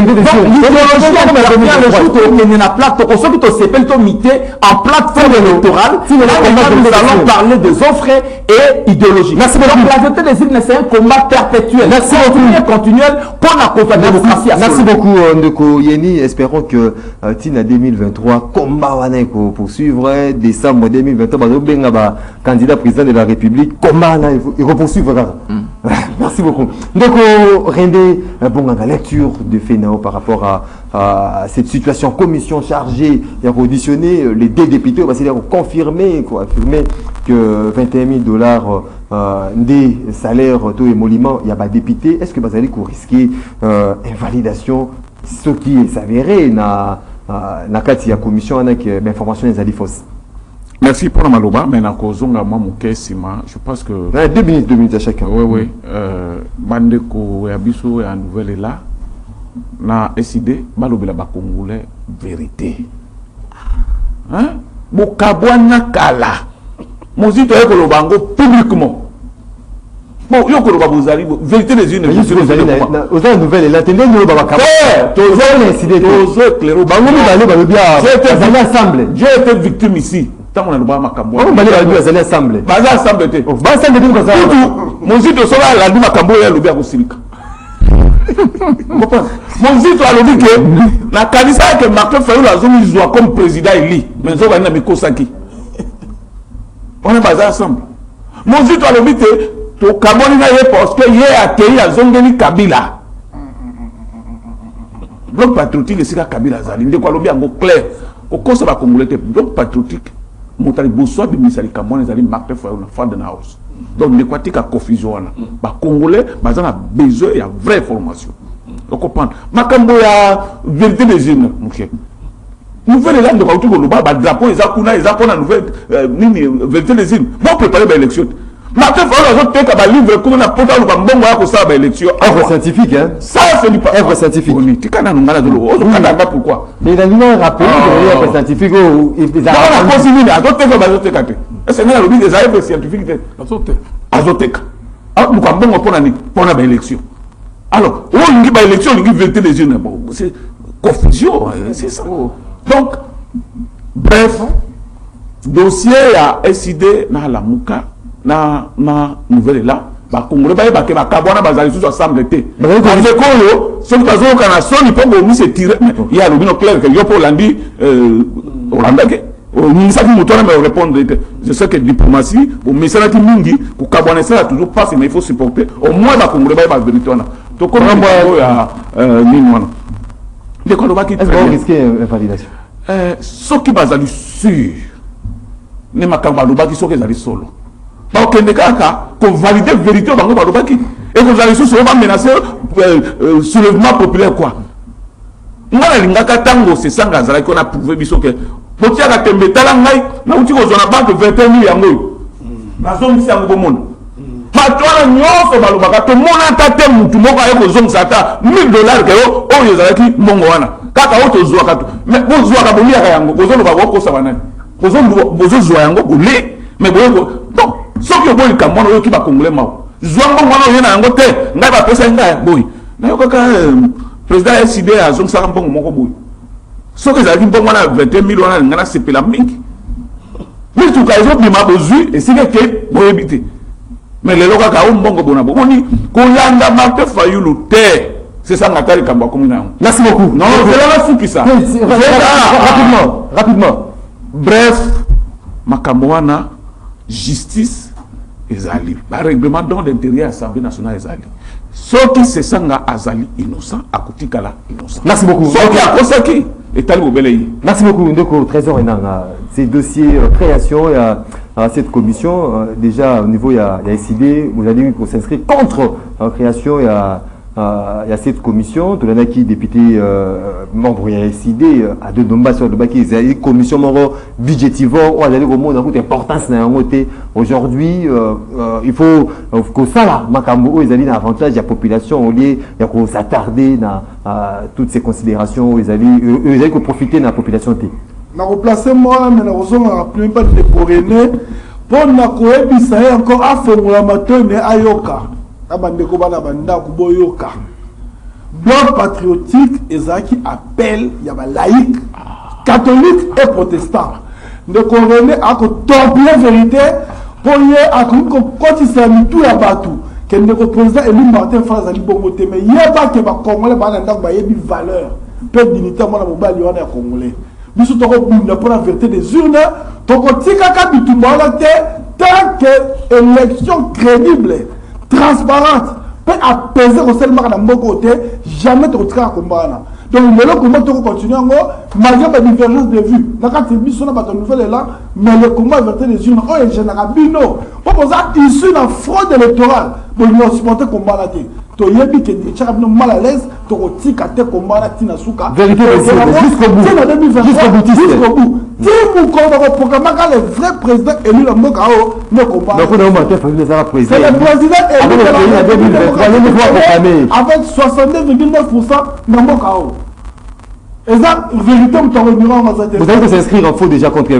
na plateforme so to s'appelle to mité en plateforme électorale si nous allons parler des offres et idéologiques merci beaucoup la vérité des zirne c'est un combat perpétuel merci beaucoup continuel pour la démocratie merci beaucoup Ndeko Yeni espérons que Tina 2023 combat wana ko poursuivre décembre 2023 bazobenga ba candidat président de la République comment il repoursuivre merci beaucoup Ndeko Rende bonga lecture de FENAO par rapport à cette situation commission chargée d'auditionner les deux députés on va essayer de confirmer que $21,000 des salaires taux émolument il y a pas député est-ce que vous allez risquer invalidation ce qui est avéré na kati ya commission avec information des fausses. Merci pour la maloba mais na kozonga moi mukesima je pense que 2 minutes à chacun. Oui bandeko ya biso ya nouvelle là na SID balobela ba congolais vérité hein bokabwana kala mozito ekolo bango publiquement Bon, yo koloba bozali vérité des unes. Aux nouvelles, l'entendez nous babaka. Ensemble. J'ai été victime ici. Tant on a le bas makambo. On va aller ensemble. Baza ensemble te. Baza ensemble comme ça. Mon zito sola la du makambo ya lobi akosilika. Mon zito a lobi que na kanisa que Martin Fayulu azumi joua comme président élu. Mais zo bana mikosaki. On est basé ensemble. Mon zito a lobi que to kamoni na ye parce que ye accueilli à Zongeli Kabila. Bloc patriotique et sika Kabila zali ndeko lobi yango clair. Au cause ba congolais te bloc patriotique motali boso bi misali kamoni zali Martin Fayulu na Fanden House. Donc ne quoi tika confusion wana. Ba congolais bazana besoin ya vraie formation. Vous comprenez? Makambo ya vérité des unes monsieur. Nouvelle land de Kautuko le bas drapeau ils a kuna ils a pour la nouvelle vérité des unes. Bon préparer l'élection. Martin Fayulu a fait un livre comme on a porté le bambon à cause de l'élection. Œuvre scientifique, hein? Ça, c'est du pas. Œuvre scientifique. On est quand on a de l'eau. On a pas pourquoi. Mais il a dit un rappel de l'œuvre scientifique où il a continué à d'autres que Bazoteka. Est-ce que nous des œuvres scientifiques Azoteka. Ah, nous avons pour l'élection. Alors, on dit l'élection, on dit vérité des yeux. C'est confusion, c'est ça. Donc, bref, dossier à SID dans la Mouka. Na nouvelle là ba congolais ba ke ba kabwana bazali sous ensemble té ba ko so bazo kana soni pongo mi se tirer il y a le bino clair que yo pour landi Holanda ke ni ça qui mutona me répondre je sais que diplomatie au message qui mingi ko kabwana ça toujours passe mais il faut supporter au moins ba congolais ba vérité wana to ko mo ya ni wana de ko ba ki est-ce qu'on risque invalidation so qui bazali sûr ne makamba lo ba ki so ke zali solo. Donc, on a validé la vérité et que vous allez menacer soulèvement populaire. Quoi. On a c'est ça qu'on a prouvé que pour tirer la tembe, on a banque 21 millions. La zone ici en monde. Maintenant, tout le monde a tâté, tout le monde a eu zone sata, $1000 que oh les arrêtés mongoana. Kaka auto zoaka mais vous zoaka boni ya yango, vous on va voir ko savana. Vous zoyango bolé, mais bon donc soki oboyi kamwana oyo ki ba congolais mao zwango mwana oyo na yango te ngai ba pesa ngai boyi na yo kaka président SID azong saka mbongo moko boyi soki ezalaki mbongo wana 21 000 wana ngana sepela mingi mais tout cas ils bima bozui esika ke boyebi te mais lelo kaka o mbongo bona bomoni kolanda Martin Fayulu te c'est ça ngatali kamba komina yango. Merci beaucoup. Non c'est là souki ça rapidement bref makambo wana justice ezali ba règlement d'intérieur Assemblée nationale ezali soki c'est sanga azali innocent akutikala innocent. Merci beaucoup. Soki akosaki etali obeleyi. Merci beaucoup ndeko trésor enanga ces dossiers création à cette commission déjà au niveau il y a SID vous allez s'inscrire contre création il y a cette commission tout le monde qui député membre il y a SID à deux nombres sur le baki il y a une commission budgétivore on a dit au monde en importance na ngoté aujourd'hui il faut que ça là makambo ils allaient avantage il y a population au lieu il y a qu'on s'attarder dans toutes ces considérations ils allaient que profiter de la population té na replacer moi mais na raison rappeler pas de coréné pour na koebisa encore à formula matone ayoka abandeko bana banda kuboyoka bloc patriotique ezaki appel ya ba laïque catholique et protestant de convenir à ko tomber vérité pour y a ko kotisa mitu ya batu que ne ko président élu Martin Fayulu ali bongo te mais yeba ke ba congolais bana ndak ba yebi valeur peu dignité mona mobali wana ya congolais biso to ko bunda pour la vérité des urnes to ko tika ka bitumba la te tant que élection crédible transparente peut apaiser au seul marque dans mon côté jamais te retrouver à combattre donc le combat tu continuer malgré la divergence de vue dans quand tu bis on a pas nouvelle là mais le combat vérité des urnes oh général bino pour ça issu la fraude électorale pour nous supporter combat là to yebi que tu as mal à l'aise to tika te combat là tina suka vérité jusqu'au bout jusqu'au bout si vous programme le vrai président élu le mboka o ne combat donc on a Martin Fayulu les président c'est le président élu avec 69,9% dans mboka o et ça vérité on t'en remirant vous avez que s'inscrire en faux déjà contre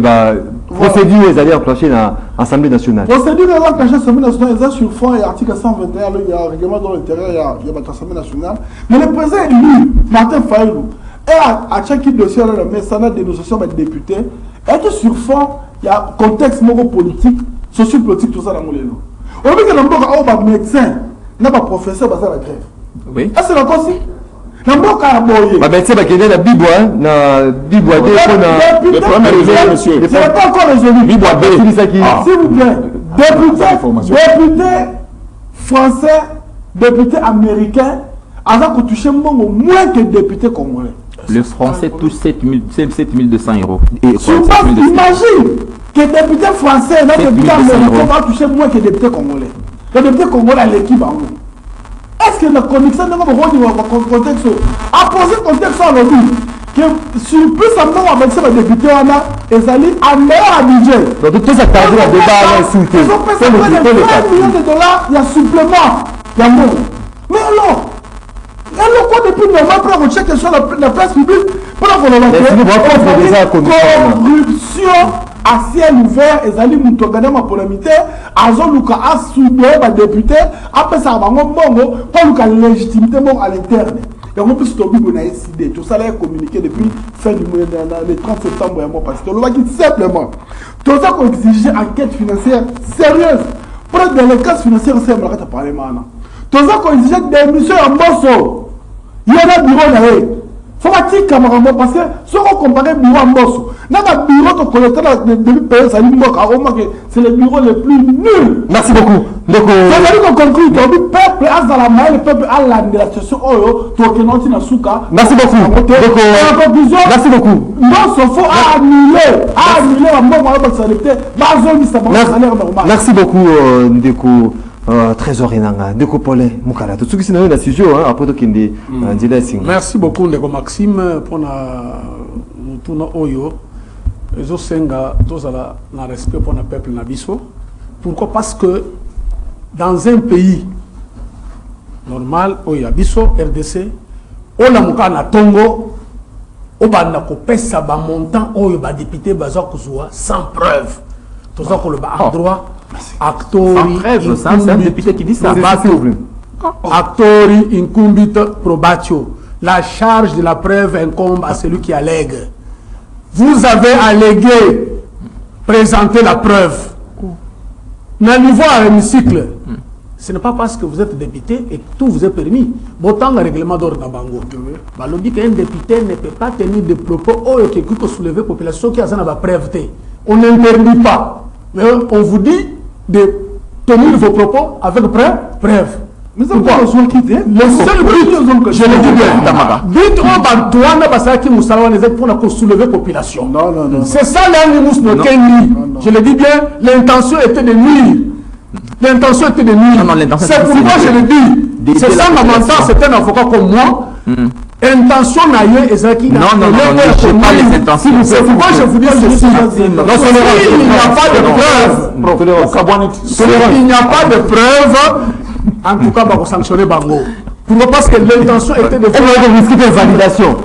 procédure les alliés enclenchés dans l'Assemblée nationale. Procédure les enclenchés dans l'Assemblée nationale, ils sont sur fond et article 121, il y a un règlement dans l'intérieur, il y a l'Assemblée nationale. Mais le président élu, Martin Fayulu, et à chaque dossier, mais ça a dénonciation des députés, et que sur fond, il y a un contexte politique, sociopolitique, tout ça dans le monde. On dit que nous avons des médecins, nous avons des professeurs qui sont la grève. Oui. Est-ce que c'est encore si? Nous avons des médecins qui sont la Bible, Le problème est résolu, monsieur. Ce n'est pas encore résolu. Bibo B. S'il vous plaît, député français, député américain, avant que touche moins que député congolais. Le français touche 7200 euros. Imagine que député français et député américain va toucher moins que député congolais. Le député congolais a l'équipe en haut. Est-ce que la connexion de notre contexte a posé contexte à l'autre que sur plus à moment avec ça, les députés en a, ils allaient à meilleur budget. Donc tout ça tardé à débat à insulter. Ils ont passé près de 20 millions de dollars, il y a supplément, il y a monde. Mais alors quoi depuis normal pour rechecker question la place publique pour la volonté corruption à ciel ouvert et zali muto gana ma polémité azoluka asubé ba député après ça bango bongo pour luka légitimité bon à l'interne et on peut se tomber on a décidé tout ça là communiqué depuis fin du mois le 30 septembre et moi parce que l'on dit simplement tout ça qu'on exige enquête financière sérieuse pour être dans les cas financiers c'est mal à parler maintenant tout ça qu'on exige des missions en bosso il y a un bureau là faut que camarade parce que si on compare bureau en bosso n'a pas bureau de collecteur de pays ça dit c'est le bureau le plus nul. Merci beaucoup. Donc on conclut le peuple a dans la main le peuple a la situation oyo to que non tina suka. Merci beaucoup. Donc en conclusion merci beaucoup. Non il faut annuler un bon moyen de s'adapter bazoli ça salaire normal. Merci beaucoup Ndeko trésorier nanga Ndeko Paulin Mukala tout ce qui c'est dans la studio après donc indi ndila sing. Merci beaucoup Ndeko Maxime pour na mutuna oyo ezosenga tozala na respect pour na peuple na biso. Pourquoi? Parce que dans un pays normal oyo biso RDC ola muka na Tongo obanda ko pesa ba montant oyo ba député baza kozwa sans preuve toza ko le ba droit actori c'est un député qui dit ça. Actori incumbit probatio. La charge de la preuve incombe à celui qui allègue. Vous avez allégué, présenter la preuve. Dans le niveau à l'hémicycle, ce n'est pas parce que vous êtes député et que tout vous est permis. Autant le règlement d'ordre dans Bango. On dit qu'un député ne peut pas tenir des propos qui peut soulever la population qui a la preuve. On n'interdit pas. Mais on vous dit de tenir vos propos avec preuve. Mais ça, pourquoi quitter le seul but, je le dis bien, but on va douane parce que nous savons les aides pour soulever la population. Non. C'est ça l'animus no kenni. Je le dis bien, l'intention était de nuire. L'intention était de nuire. C'est pourquoi je le dis. C'est ça ma mentor, c'est un avocat comme moi. Intention naïe et ça qui non, ne sais pas les intentions. C'est pourquoi je vous dis ceci. Il n'y a pas de preuve. Il n'y a pas de preuve. En tout cas, on va sanctionner Bango. Pourquoi? Parce que l'intention était de faire validation.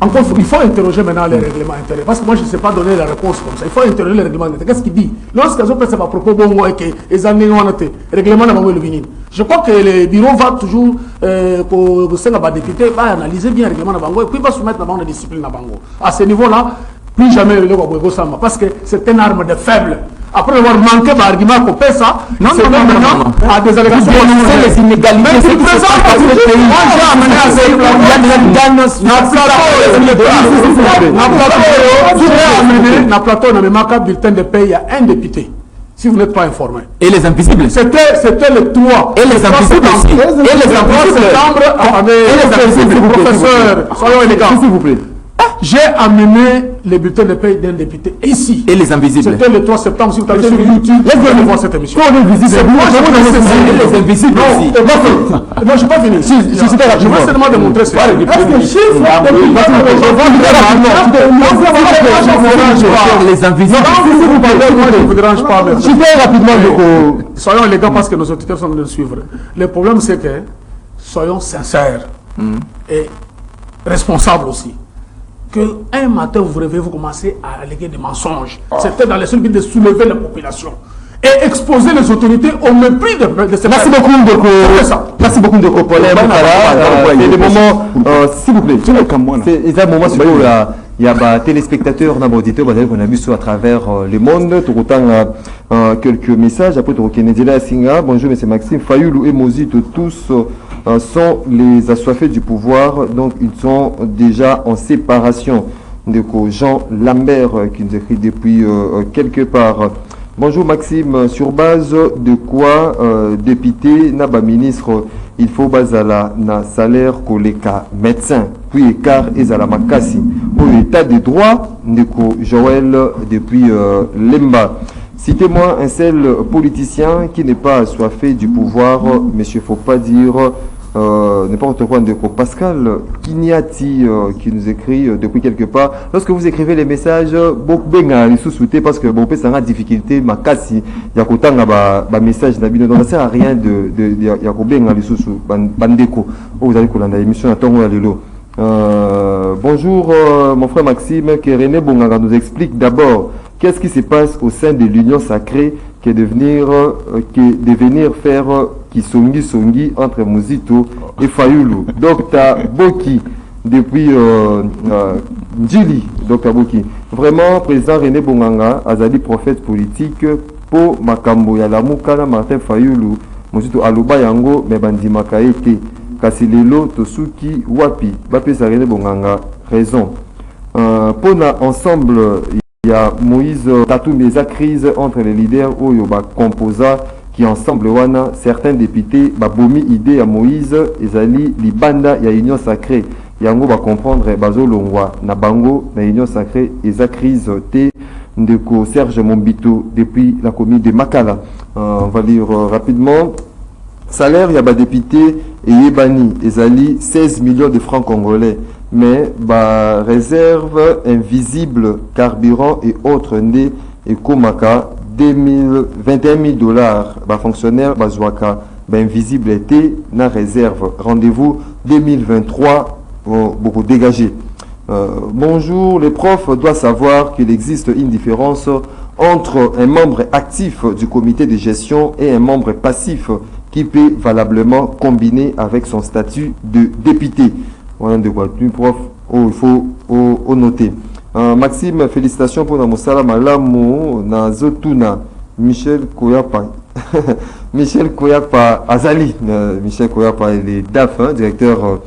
Encore, il faut interroger maintenant les règlements intérieurs. Parce que moi, je ne sais pas donner la réponse comme ça. Il faut interroger les règlements intérieurs. Qu'est-ce qu'il dit? Lorsqu'ils ont fait à propos Bongo et que les années ont été règlement de Bango et le Bénin. Je crois que le bureau va toujours, pour le député, va analyser bien le règlement de Bango et puis va soumettre la banque de discipline à Bango. À ce niveau-là, plus jamais le Bogo Samba. Parce que c'est une arme de faible. Après avoir manqué d'arguments pour faire ça, non, à des allégations. C'est les inégalités. Mais tu présentes à ce pays. Moi, j'ai amené à ce na plateau, on a même un bulletin de paie, il y a un député. Si vous n'êtes pas informé. Et les invisibles. C'était le 3. Et les invisibles aussi. Et les invisibles. Professeur, soyons élégants. S'il vous plaît. J'ai amené les bulletins de paie d'un député ici. Et les invisibles. C'était le 3 septembre. Si vous allez sur YouTube, laissez-moi voir cette émission. C'est moi, les invisibles aussi. Non, je n'ai pas fini. Je vais seulement démontrer ça. Est-ce que chiffre les invisibles. Moi, je ne vous dérange pas. Super rapidement. Soyons élégants parce que nos auditeurs sont en train de suivre. Le problème, c'est que soyons sincères et responsables aussi. qu'un matin vous réveillez, vous commencez à alléguer des mensonges. C'était dans les seuls buts de soulever la population et exposer les autorités au mépris de ces Merci beaucoup, Ndeko. Merci beaucoup, Ndeko. C'est le moment, s'il vous plaît. C'est un moment où il y a des téléspectateurs, des auditeurs, qu'on a vu à travers le monde. Tout autant quelques messages. Après, tout Kennedy Singa. Bonjour, M. Maxime. Fayoulou et Mozito, tous sont les assoiffés du pouvoir. Donc, ils sont déjà en séparation. Ndeko Jean Lambert, qui nous écrit depuis quelque part. Bonjour Maxime, sur base de quoi député Naba ministre il faut bazala na salaire koleka médecin puis écart ezala makasi pour l'état des droits ndeko Joël depuis Lemba. Citez-moi un seul politicien qui n'est pas assoiffé du pouvoir, monsieur faut pas dire n'importe quoi. De Pascal Kinyati qui nous écrit depuis quelque part. Lorsque vous écrivez les messages, beaucoup de sous-souté parce que bon, peut ça a difficulté. Ma casse, il y a autant de messages d'habitude. Donc ça sert à rien de il y a combien de sous bandeko. Vous allez qu'on a l'émission à Tongo Alilo. Bonjour mon frère Maxime, que René Bongaga nous explique d'abord qu'est-ce qui se passe au sein de l'Union sacrée qui est de venir faire Kisongi entre Mozito et Fayoulou. Dr Boki, depuis Ndjili, Dr Boki. Vraiment, président René Bonganga, Azali prophète politique, pour Makambo Yalamukala, Martin Fayoulou, Mozito Aluba Yango, Mebandi Makaete, Kasilelo, Tosuki, Wapi, Bapesa René Bonganga, raison. Pour ensemble, il y a Moïse Tatou Mesa crise entre les leaders Oyoba Composa qui ensemble wana certains députés babomi idée à Moïse ezali libanda ya union sacrée yango ba comprendre bazolongwa na bango na union sacrée eza crise te ndeko Serge Mombito depuis la commune de Makala. On va lire rapidement. Salaire ya ba député et yebani ezali 16 millions de francs congolais. Mais bah, réserve invisible, carburant et autres ndé et komaka 21 000 dollars. Bah, fonctionnaire bazouaka bah, invisible était na réserve. Rendez-vous 2023 beaucoup dégagé. Bonjour, les profs doivent savoir qu'il existe une différence entre un membre actif du comité de gestion et un membre passif qui peut valablement combiner avec son statut de député. Voilà de quoi plus prof, il faut noter. Maxime, félicitations pour Namosala Malamu, Nazotuna, Michel Koyapa. Michel Koyapa Azali. Michel Koyapa, il est DAF, hein, directeur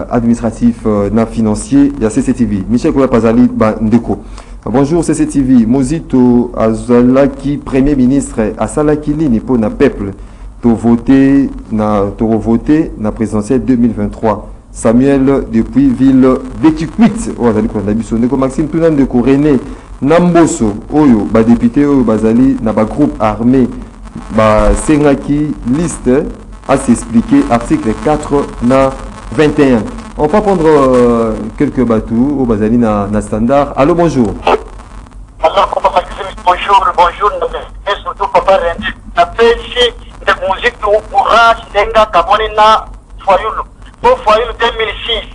administratif financier. Il y a CCTV. Michel Koyapa Azali Ndeko. Bonjour CCTV. Mozito Azalaki, Premier ministre, Asalaki Lini pour na peuple. To voter na présidentielle 2023. Samuel depuis ville Bétukuit. Oh, Maxime Tounan de René Namboso Oyo ba député Oyo Bazali na ba groupe armé ba Sengaki liste à s'expliquer article 4 na 21. On va prendre quelques bateaux au Bazali na standard. Allô, bonjour. Alors, bonjour, et surtout papa René. La pêche de musique au courage d'Enga Kabonina Foyoulou. Pour Foyoulou 2006,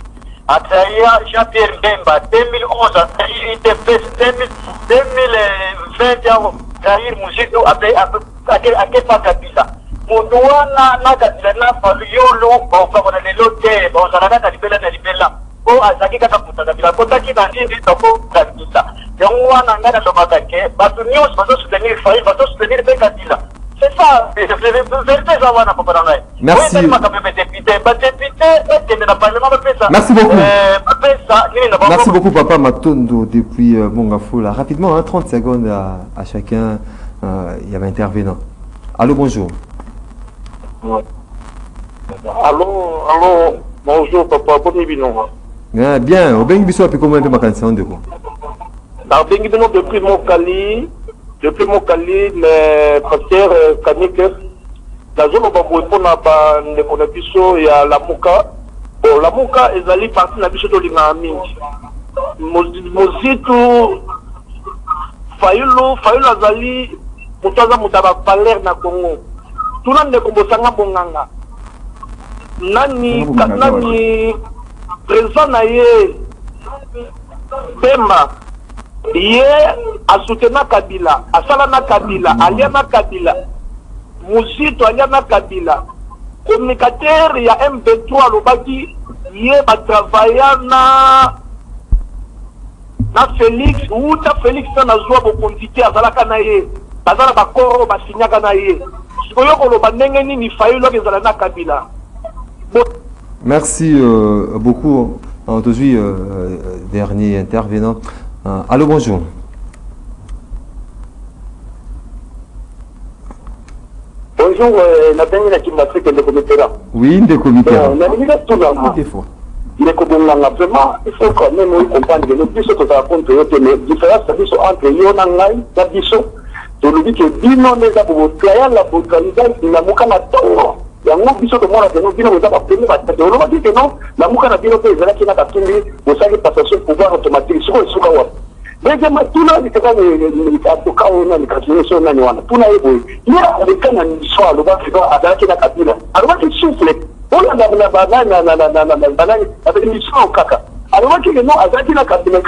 à Taïa Jean-Pierre Mbemba, 2011, à Taïa ITP, 2020, Taïa musique à Kepa Kabila. Moudouana, Nagadina, Foyoulou, on va les loter, on s'en a Kalibela, Nalibela. Oh, à Zaki Kataputa, Kabila, Kotaki, Nandi, Toko, Kabila. Yangouana, Nada Lomatake, Batunios, va soutenir Foyoulou, va soutenir Kabila. C'est ça, c'est merci. Merci beaucoup. Merci beaucoup, papa Matondo, depuis Mongafoula. Rapidement, hein, 30 secondes à chacun. Il y avait intervenant. Allô, bonjour. Allô, bonjour, papa. Bonjour, bien, au Bengibiso, puis comment on peut de quoi? Depuis Mokali. Depuis mon Kali, le pasteur Kanik, la zone où on a des connexions, il y a la Mouka. Bon, la Mouka est allée partir dans le bichot de l'Inami. Mozito, Fayoulou Azali, Moutaza Moutaba Paler na Congo. Tout le monde est comme Sanga Bonganga. Nani, président Naye, Bemba ye asutena Kabila, asalana Kabila, aliana Kabila, Muzito aliana Kabila, communicateur ya M23 lobaki ye batravailla na Félix uta Félix na zwa bo konfité azalaka na ye bazala bakoro basinyaka na ye sikoyo koloba ndenge nini fayilo kezala na Kabila. Merci beaucoup. Aujourd'hui, dernier intervenant. Allô, bonjour. Bonjour, Nathaniel Kimbasé, qui est le comité là. Oui, des comités. Des fois. Il est vraiment, il faut quand même comprendre que nous puissions te raconter la différence entre Yonangai et Bisso. Je lui dis que Bino n'est pas pour créer la brutalité, il n'a pas de temps. Il y a un Bisso de moi, Bino n'est pas pour on va dire que non, la Mouka n'a Bino qui n'a pas pu vous savez, passation pouvoir automatique. C'est quoi le souka? Deuxièmement, tout le monde est capable de avocat ou non, de continuation, non, tout le monde est il y a des cas dans l'histoire, le bas qui va à la Kabila. Alors, il souffle. On a avec une mission au caca. Alors, il y a non, à la Kabila,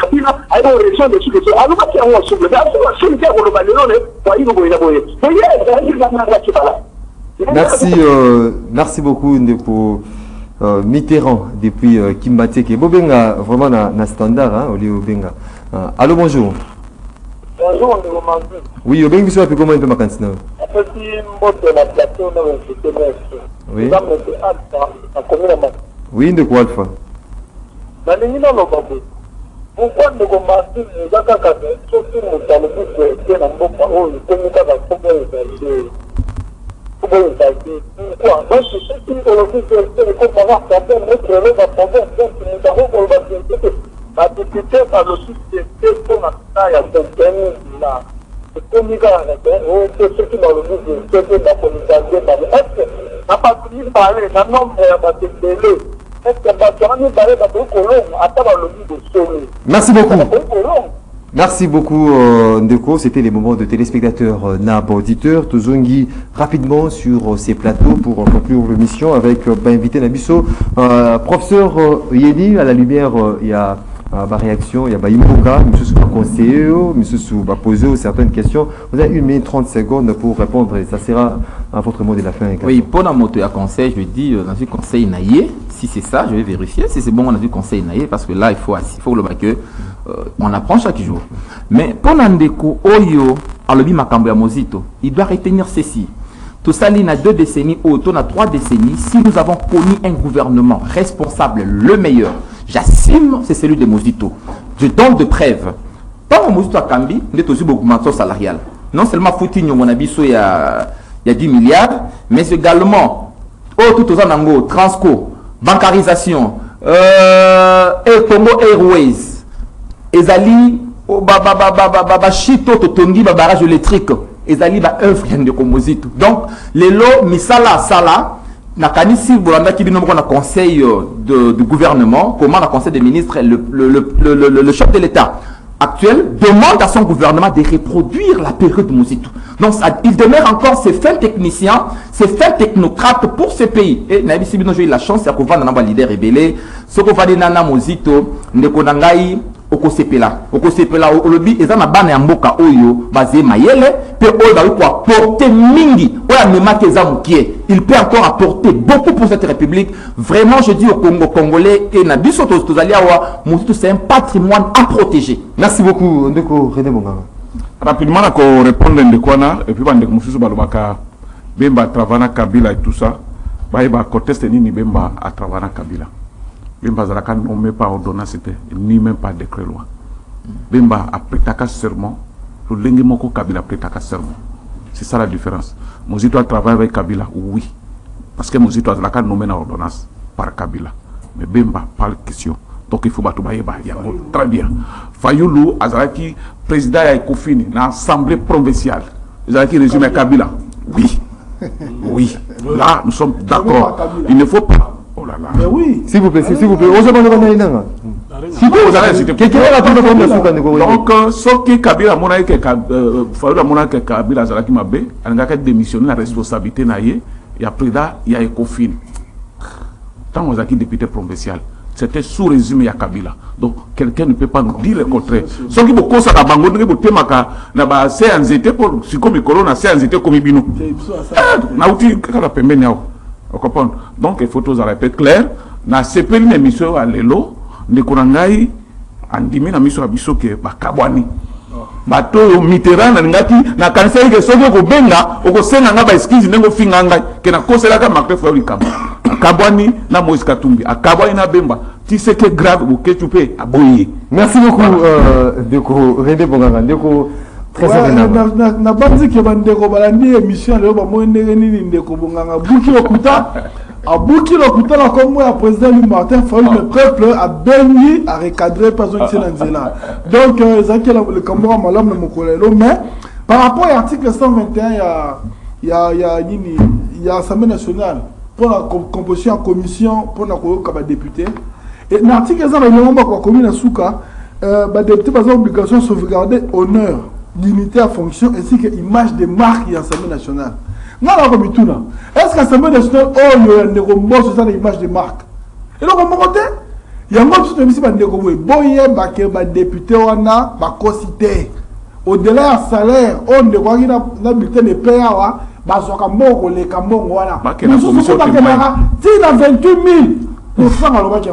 à la région de Sud. Alors, il y a un souffle. Merci, merci beaucoup, Ndeko Mitterrand, depuis Kimbateke. Bobenga, vraiment, na standard, hein, au lieu Benga. Allô, bonjour. Bonjour, Ndeko Manzi. Oui, au Benga, tu comment il peut m'accompagner? Oui. Oui, Ndeko Alpha. Pourquoi nous commençons à faire des choses qui nous permettent de faire un bon parole, comme nous avons fait pourquoi donc c'est ce qui est aujourd'hui que comparant problème notre relève à problème donc nous avons pour le la député par le succès pour la taille à ce thème là c'est comme il a c'est ce qui dans le but de ce que la communication est-ce que n'a pas pu parler d'un nombre de délai est-ce que nous parler d'un colon à travers le but de sauver. Merci beaucoup. Merci beaucoup Ndeko, c'était les moments de téléspectateurs NAB auditeurs. Tozongi rapidement sur ces plateaux pour conclure l'émission avec invité Nabiso. Professeur Yeni, à la lumière, il y a ma réaction, il y a Imboka, M. Souba conseiller, M. Souba poser certaines questions. Vous avez 1 minute 30 secondes pour répondre et ça sera à votre mot de la fin. Également. Oui, pour la moto à conseil, je dis, dans ce conseil naïe, si c'est ça, je vais vérifier. Si c'est bon, on a du conseil naïe parce que là, il faut le que on apprend chaque jour. Mais pour Nandeko, Oyo, Alobi Makambo Mozito, il doit retenir ceci. Tout ça, il y a 2 décennies, autour de 3 décennies, si nous avons connu un gouvernement responsable, le meilleur, j'assume, c'est celui de Mozito. Je donne de preuves. Tant Mozito a Kambi, il y a aussi une augmentation salariale. Non seulement Foutinho, mon abisso, il y a 10 milliards, mais également, tout aux Anango, Transco, bancarisation, et Congo Airways, Ezali, Chito, Totongi, barrage électrique, Ezali, œuvre de Komozito. Donc, les lots, Misala, Sala, Nakanisi, Bolanda, qui dit qu'on a conseil de gouvernement, comment le conseil des ministres, le chef de l'État actuel demande à son gouvernement de reproduire la période de Mozito. Donc, il demeure encore ses fins techniciens, ses fins technocrates pour ce pays. Et Nabi Sibino, j'ai eu la chance, c'est qu'on va dans un leader rébellé, ce qu'on va dire Nana Mozito, Nekonangai, Okosepela, Olobi, et ça n'a pas mboka oyo, basé Mayele, peut apporter mingi, il peut encore apporter beaucoup pour cette république. Vraiment, je dis au Congo congolais et Nabiso Tozaliawa, Mozito, c'est un patrimoine à protéger. Merci beaucoup, Ndeko René Bonga. Rapidement, on va répondre à Ndekwana, et puis on va dire Bemba Travana Kabila et tout ça, Baïba conteste ni Bemba à Travana Kabila. Bemba Zalaka nommé pas ordonnance, ni même pas décret loi. Bemba a prêté serment, le Lengi Moko Kabila a prêté serment. C'est ça la différence. Mozito a travaillé avec Kabila, oui. Parce que Mozito a Zalaka nommé en ordonnance par Kabila. Mais Bemba, pas de question. Donc il faut battre Baïba. Très bien. Fayoulou, Azalaki, président de Ekofini, dans l'Assemblée provinciale. Azalaki résumé Kabila. Oui. Oui. Là, nous sommes d'accord. Il ne faut pas. Oh là là. Mais oui. S'il vous plaît, s'il vous plaît. Donc, ce qui Kabila mona que Fayoulou mona que Kabila Azalaki Mabé, il a démissionné la responsabilité naïe et après là, il y a Ekofini. Tant on a député provincial. c'était sous régime ya Kabila. Donc quelqu'un ne peut pas nous dire le contraire. Ce qui beaucoup ça bango ndenge botemaka na ba séance était pour si comme corona séance était comme bino. Na uti kala pembeni yao. Vous comprenez? Donc il faut tous arrêter clair. Na sepeli na émission à lelo ndeko ngai andimi na miso abiso ke bakabwani. Bato Mitterrand na ngati na kanisa ke soki ko benga okosenga nga ba excuse ndenge finga ngai ke na kosela ka Martin Fayulu Kabwani na Moïse Katumbi akabwani na Bemba tu sais que grave ou que tu peux aboyer. Merci beaucoup Ndeko René Bonganga Ndeko très agréable. Na bandi ke bandeko balandi émission leo ba mo ndenge nini Ndeko Bonganga buki okuta abuki lokuta la comme le président Martin Fayulu le peuple a béni à recadrer personne qui est nzela. Donc zaki le Kamora malam na mokolelo mais par rapport à l'article 121 il y a l'Assemblée nationale pour la composition en commission pour la comme député et l'article 121 ba ko commune souka ba député par obligation de sauvegarder honneur, dignité à fonction ainsi que image de marque de l'Assemblée nationale. Est-ce que l'Assemblée nationale a une image de marque? Et donc, on côté, il y a un autre qui est député, on a cité. Au-delà du salaire, on a bulletin de paie, on a 28 000 pour faire un lobby.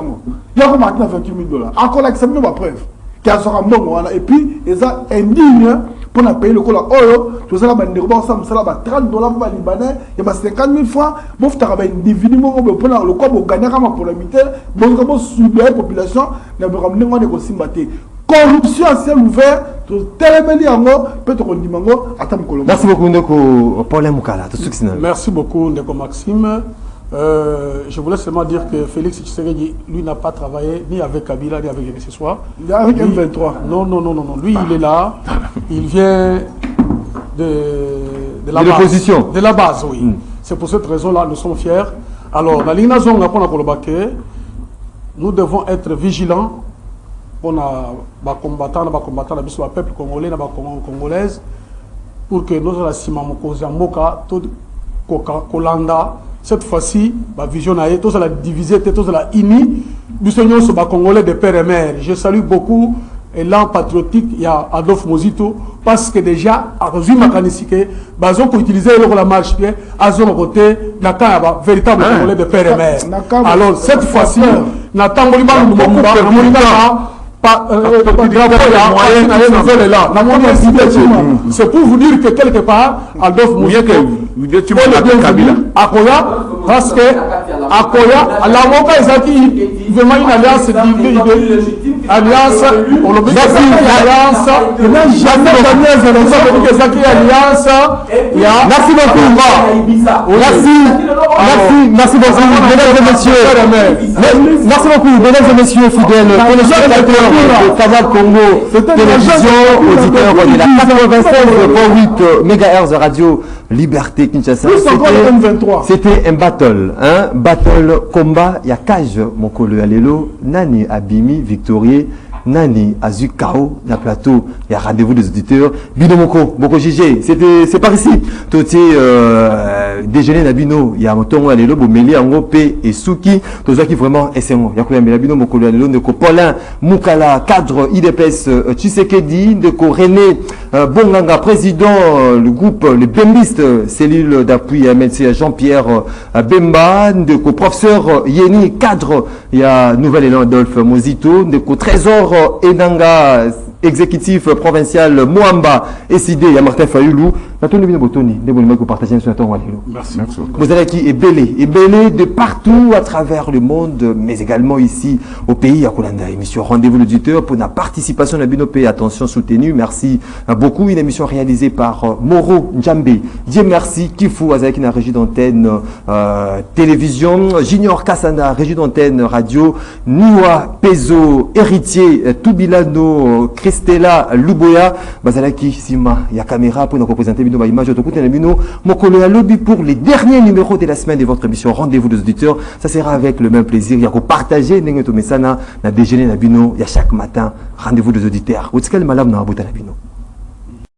Il y a 28 000 $. Encore l'acceptation de ma preuve. Et puis, ils sont indignes. Pour payer le cola oyo, tout ça là, $30 pour les Libanais, il y a 50 000 francs. Bon, tu as un individu pour le quoi pour gagner pour l'habiter, bon, comme subir la population, n'a pas ramené moi des simbaté. Corruption à ciel ouvert, tout téléméli en haut, peut-être qu'on dit mango, attends Colombo. Merci beaucoup Ndeko Paulin Moukala. Merci beaucoup Ndeko Maxime. Je voulais seulement dire que Félix Tshisekedi, lui, n'a pas travaillé ni avec Kabila ni avec ce soir. Il est avec M23. Non. Lui, il est là. Il vient de la base. L'opposition. De la base, oui. C'est pour cette raison-là, nous sommes fiers. Alors, la ligne zone, nous devons être vigilants pour les combattants, le peuple congolais, la congolaise, pour que nous ayons cette fois-ci, la vision est tous la diviser, tous la unie. Nous sommes sur Congolais de père et mère. Je salue beaucoup l'élan patriotique, il y a Adolphe Mozito, parce que déjà, à Rosuma Kanisike, ils ont utilisé la marche pied, à son côté, il y a un véritable Congolais de père et mère. Alors, cette fois-ci, nous avons c'est pour vous dire que quelque part, Adolphe Mozito, Akoya, parce que Akoya, la Moka Ezaki, vraiment une alliance alliance, on le dit alliance, merci beaucoup, mesdames et messieurs, merci beaucoup, mesdames et messieurs fidèles, de Canal Congo, télévision, auditeurs de la 96.8 MHz radio Liberté Kinshasa. C'était un battle, hein? Battle combat, il y a cage, mon collègue Alelo, Nani Abimi, Victorier, Nani Azu Kao, na plateau, il y a rendez-vous des auditeurs, Binomoko, Boko Gigé, c'est par ici. Toti déjeuner Nabino, il y a un tongo Alelo, Bomeli, Angope et Suki, tout ça qui vraiment est bon. Il y a quoi Nabino, mon collègue Alelo, Ndeko Paulin, Moukala, cadre IDPS, Tshisekedi, Ndeko René, Bonganga, président, le groupe, les Bembistes, cellule d'appui à médecin Jean-Pierre Bemba, Ndeko professeur Yeni, cadre, il y a nouvel élan Adolphe Mozito, Ndeko trésor Enanga, exécutif provincial Moamba, SID, il y a Martin Fayulu. Merci. Vous allez qui est belé de partout à travers le monde, mais également ici au pays à Kolanda. Émission Rendez-vous l'auditeur pour la participation de Binopé. Attention soutenue. Merci beaucoup. Une émission réalisée par Moro Njambe. Dieu merci. Kifu Azaki na régie d'antenne télévision. Junior Kassana, régie d'antenne radio. Niwa Pezo, héritier. Tubilano, Christella Luboya. Bazalaki Sima, il y a caméra pour nous représenter image lobby pour les derniers numéros de la semaine de votre émission Rendez-vous des auditeurs. Ça sera avec le même plaisir. Il y a partager na déjeuner na bino. Il y a chaque matin Rendez-vous des auditeurs.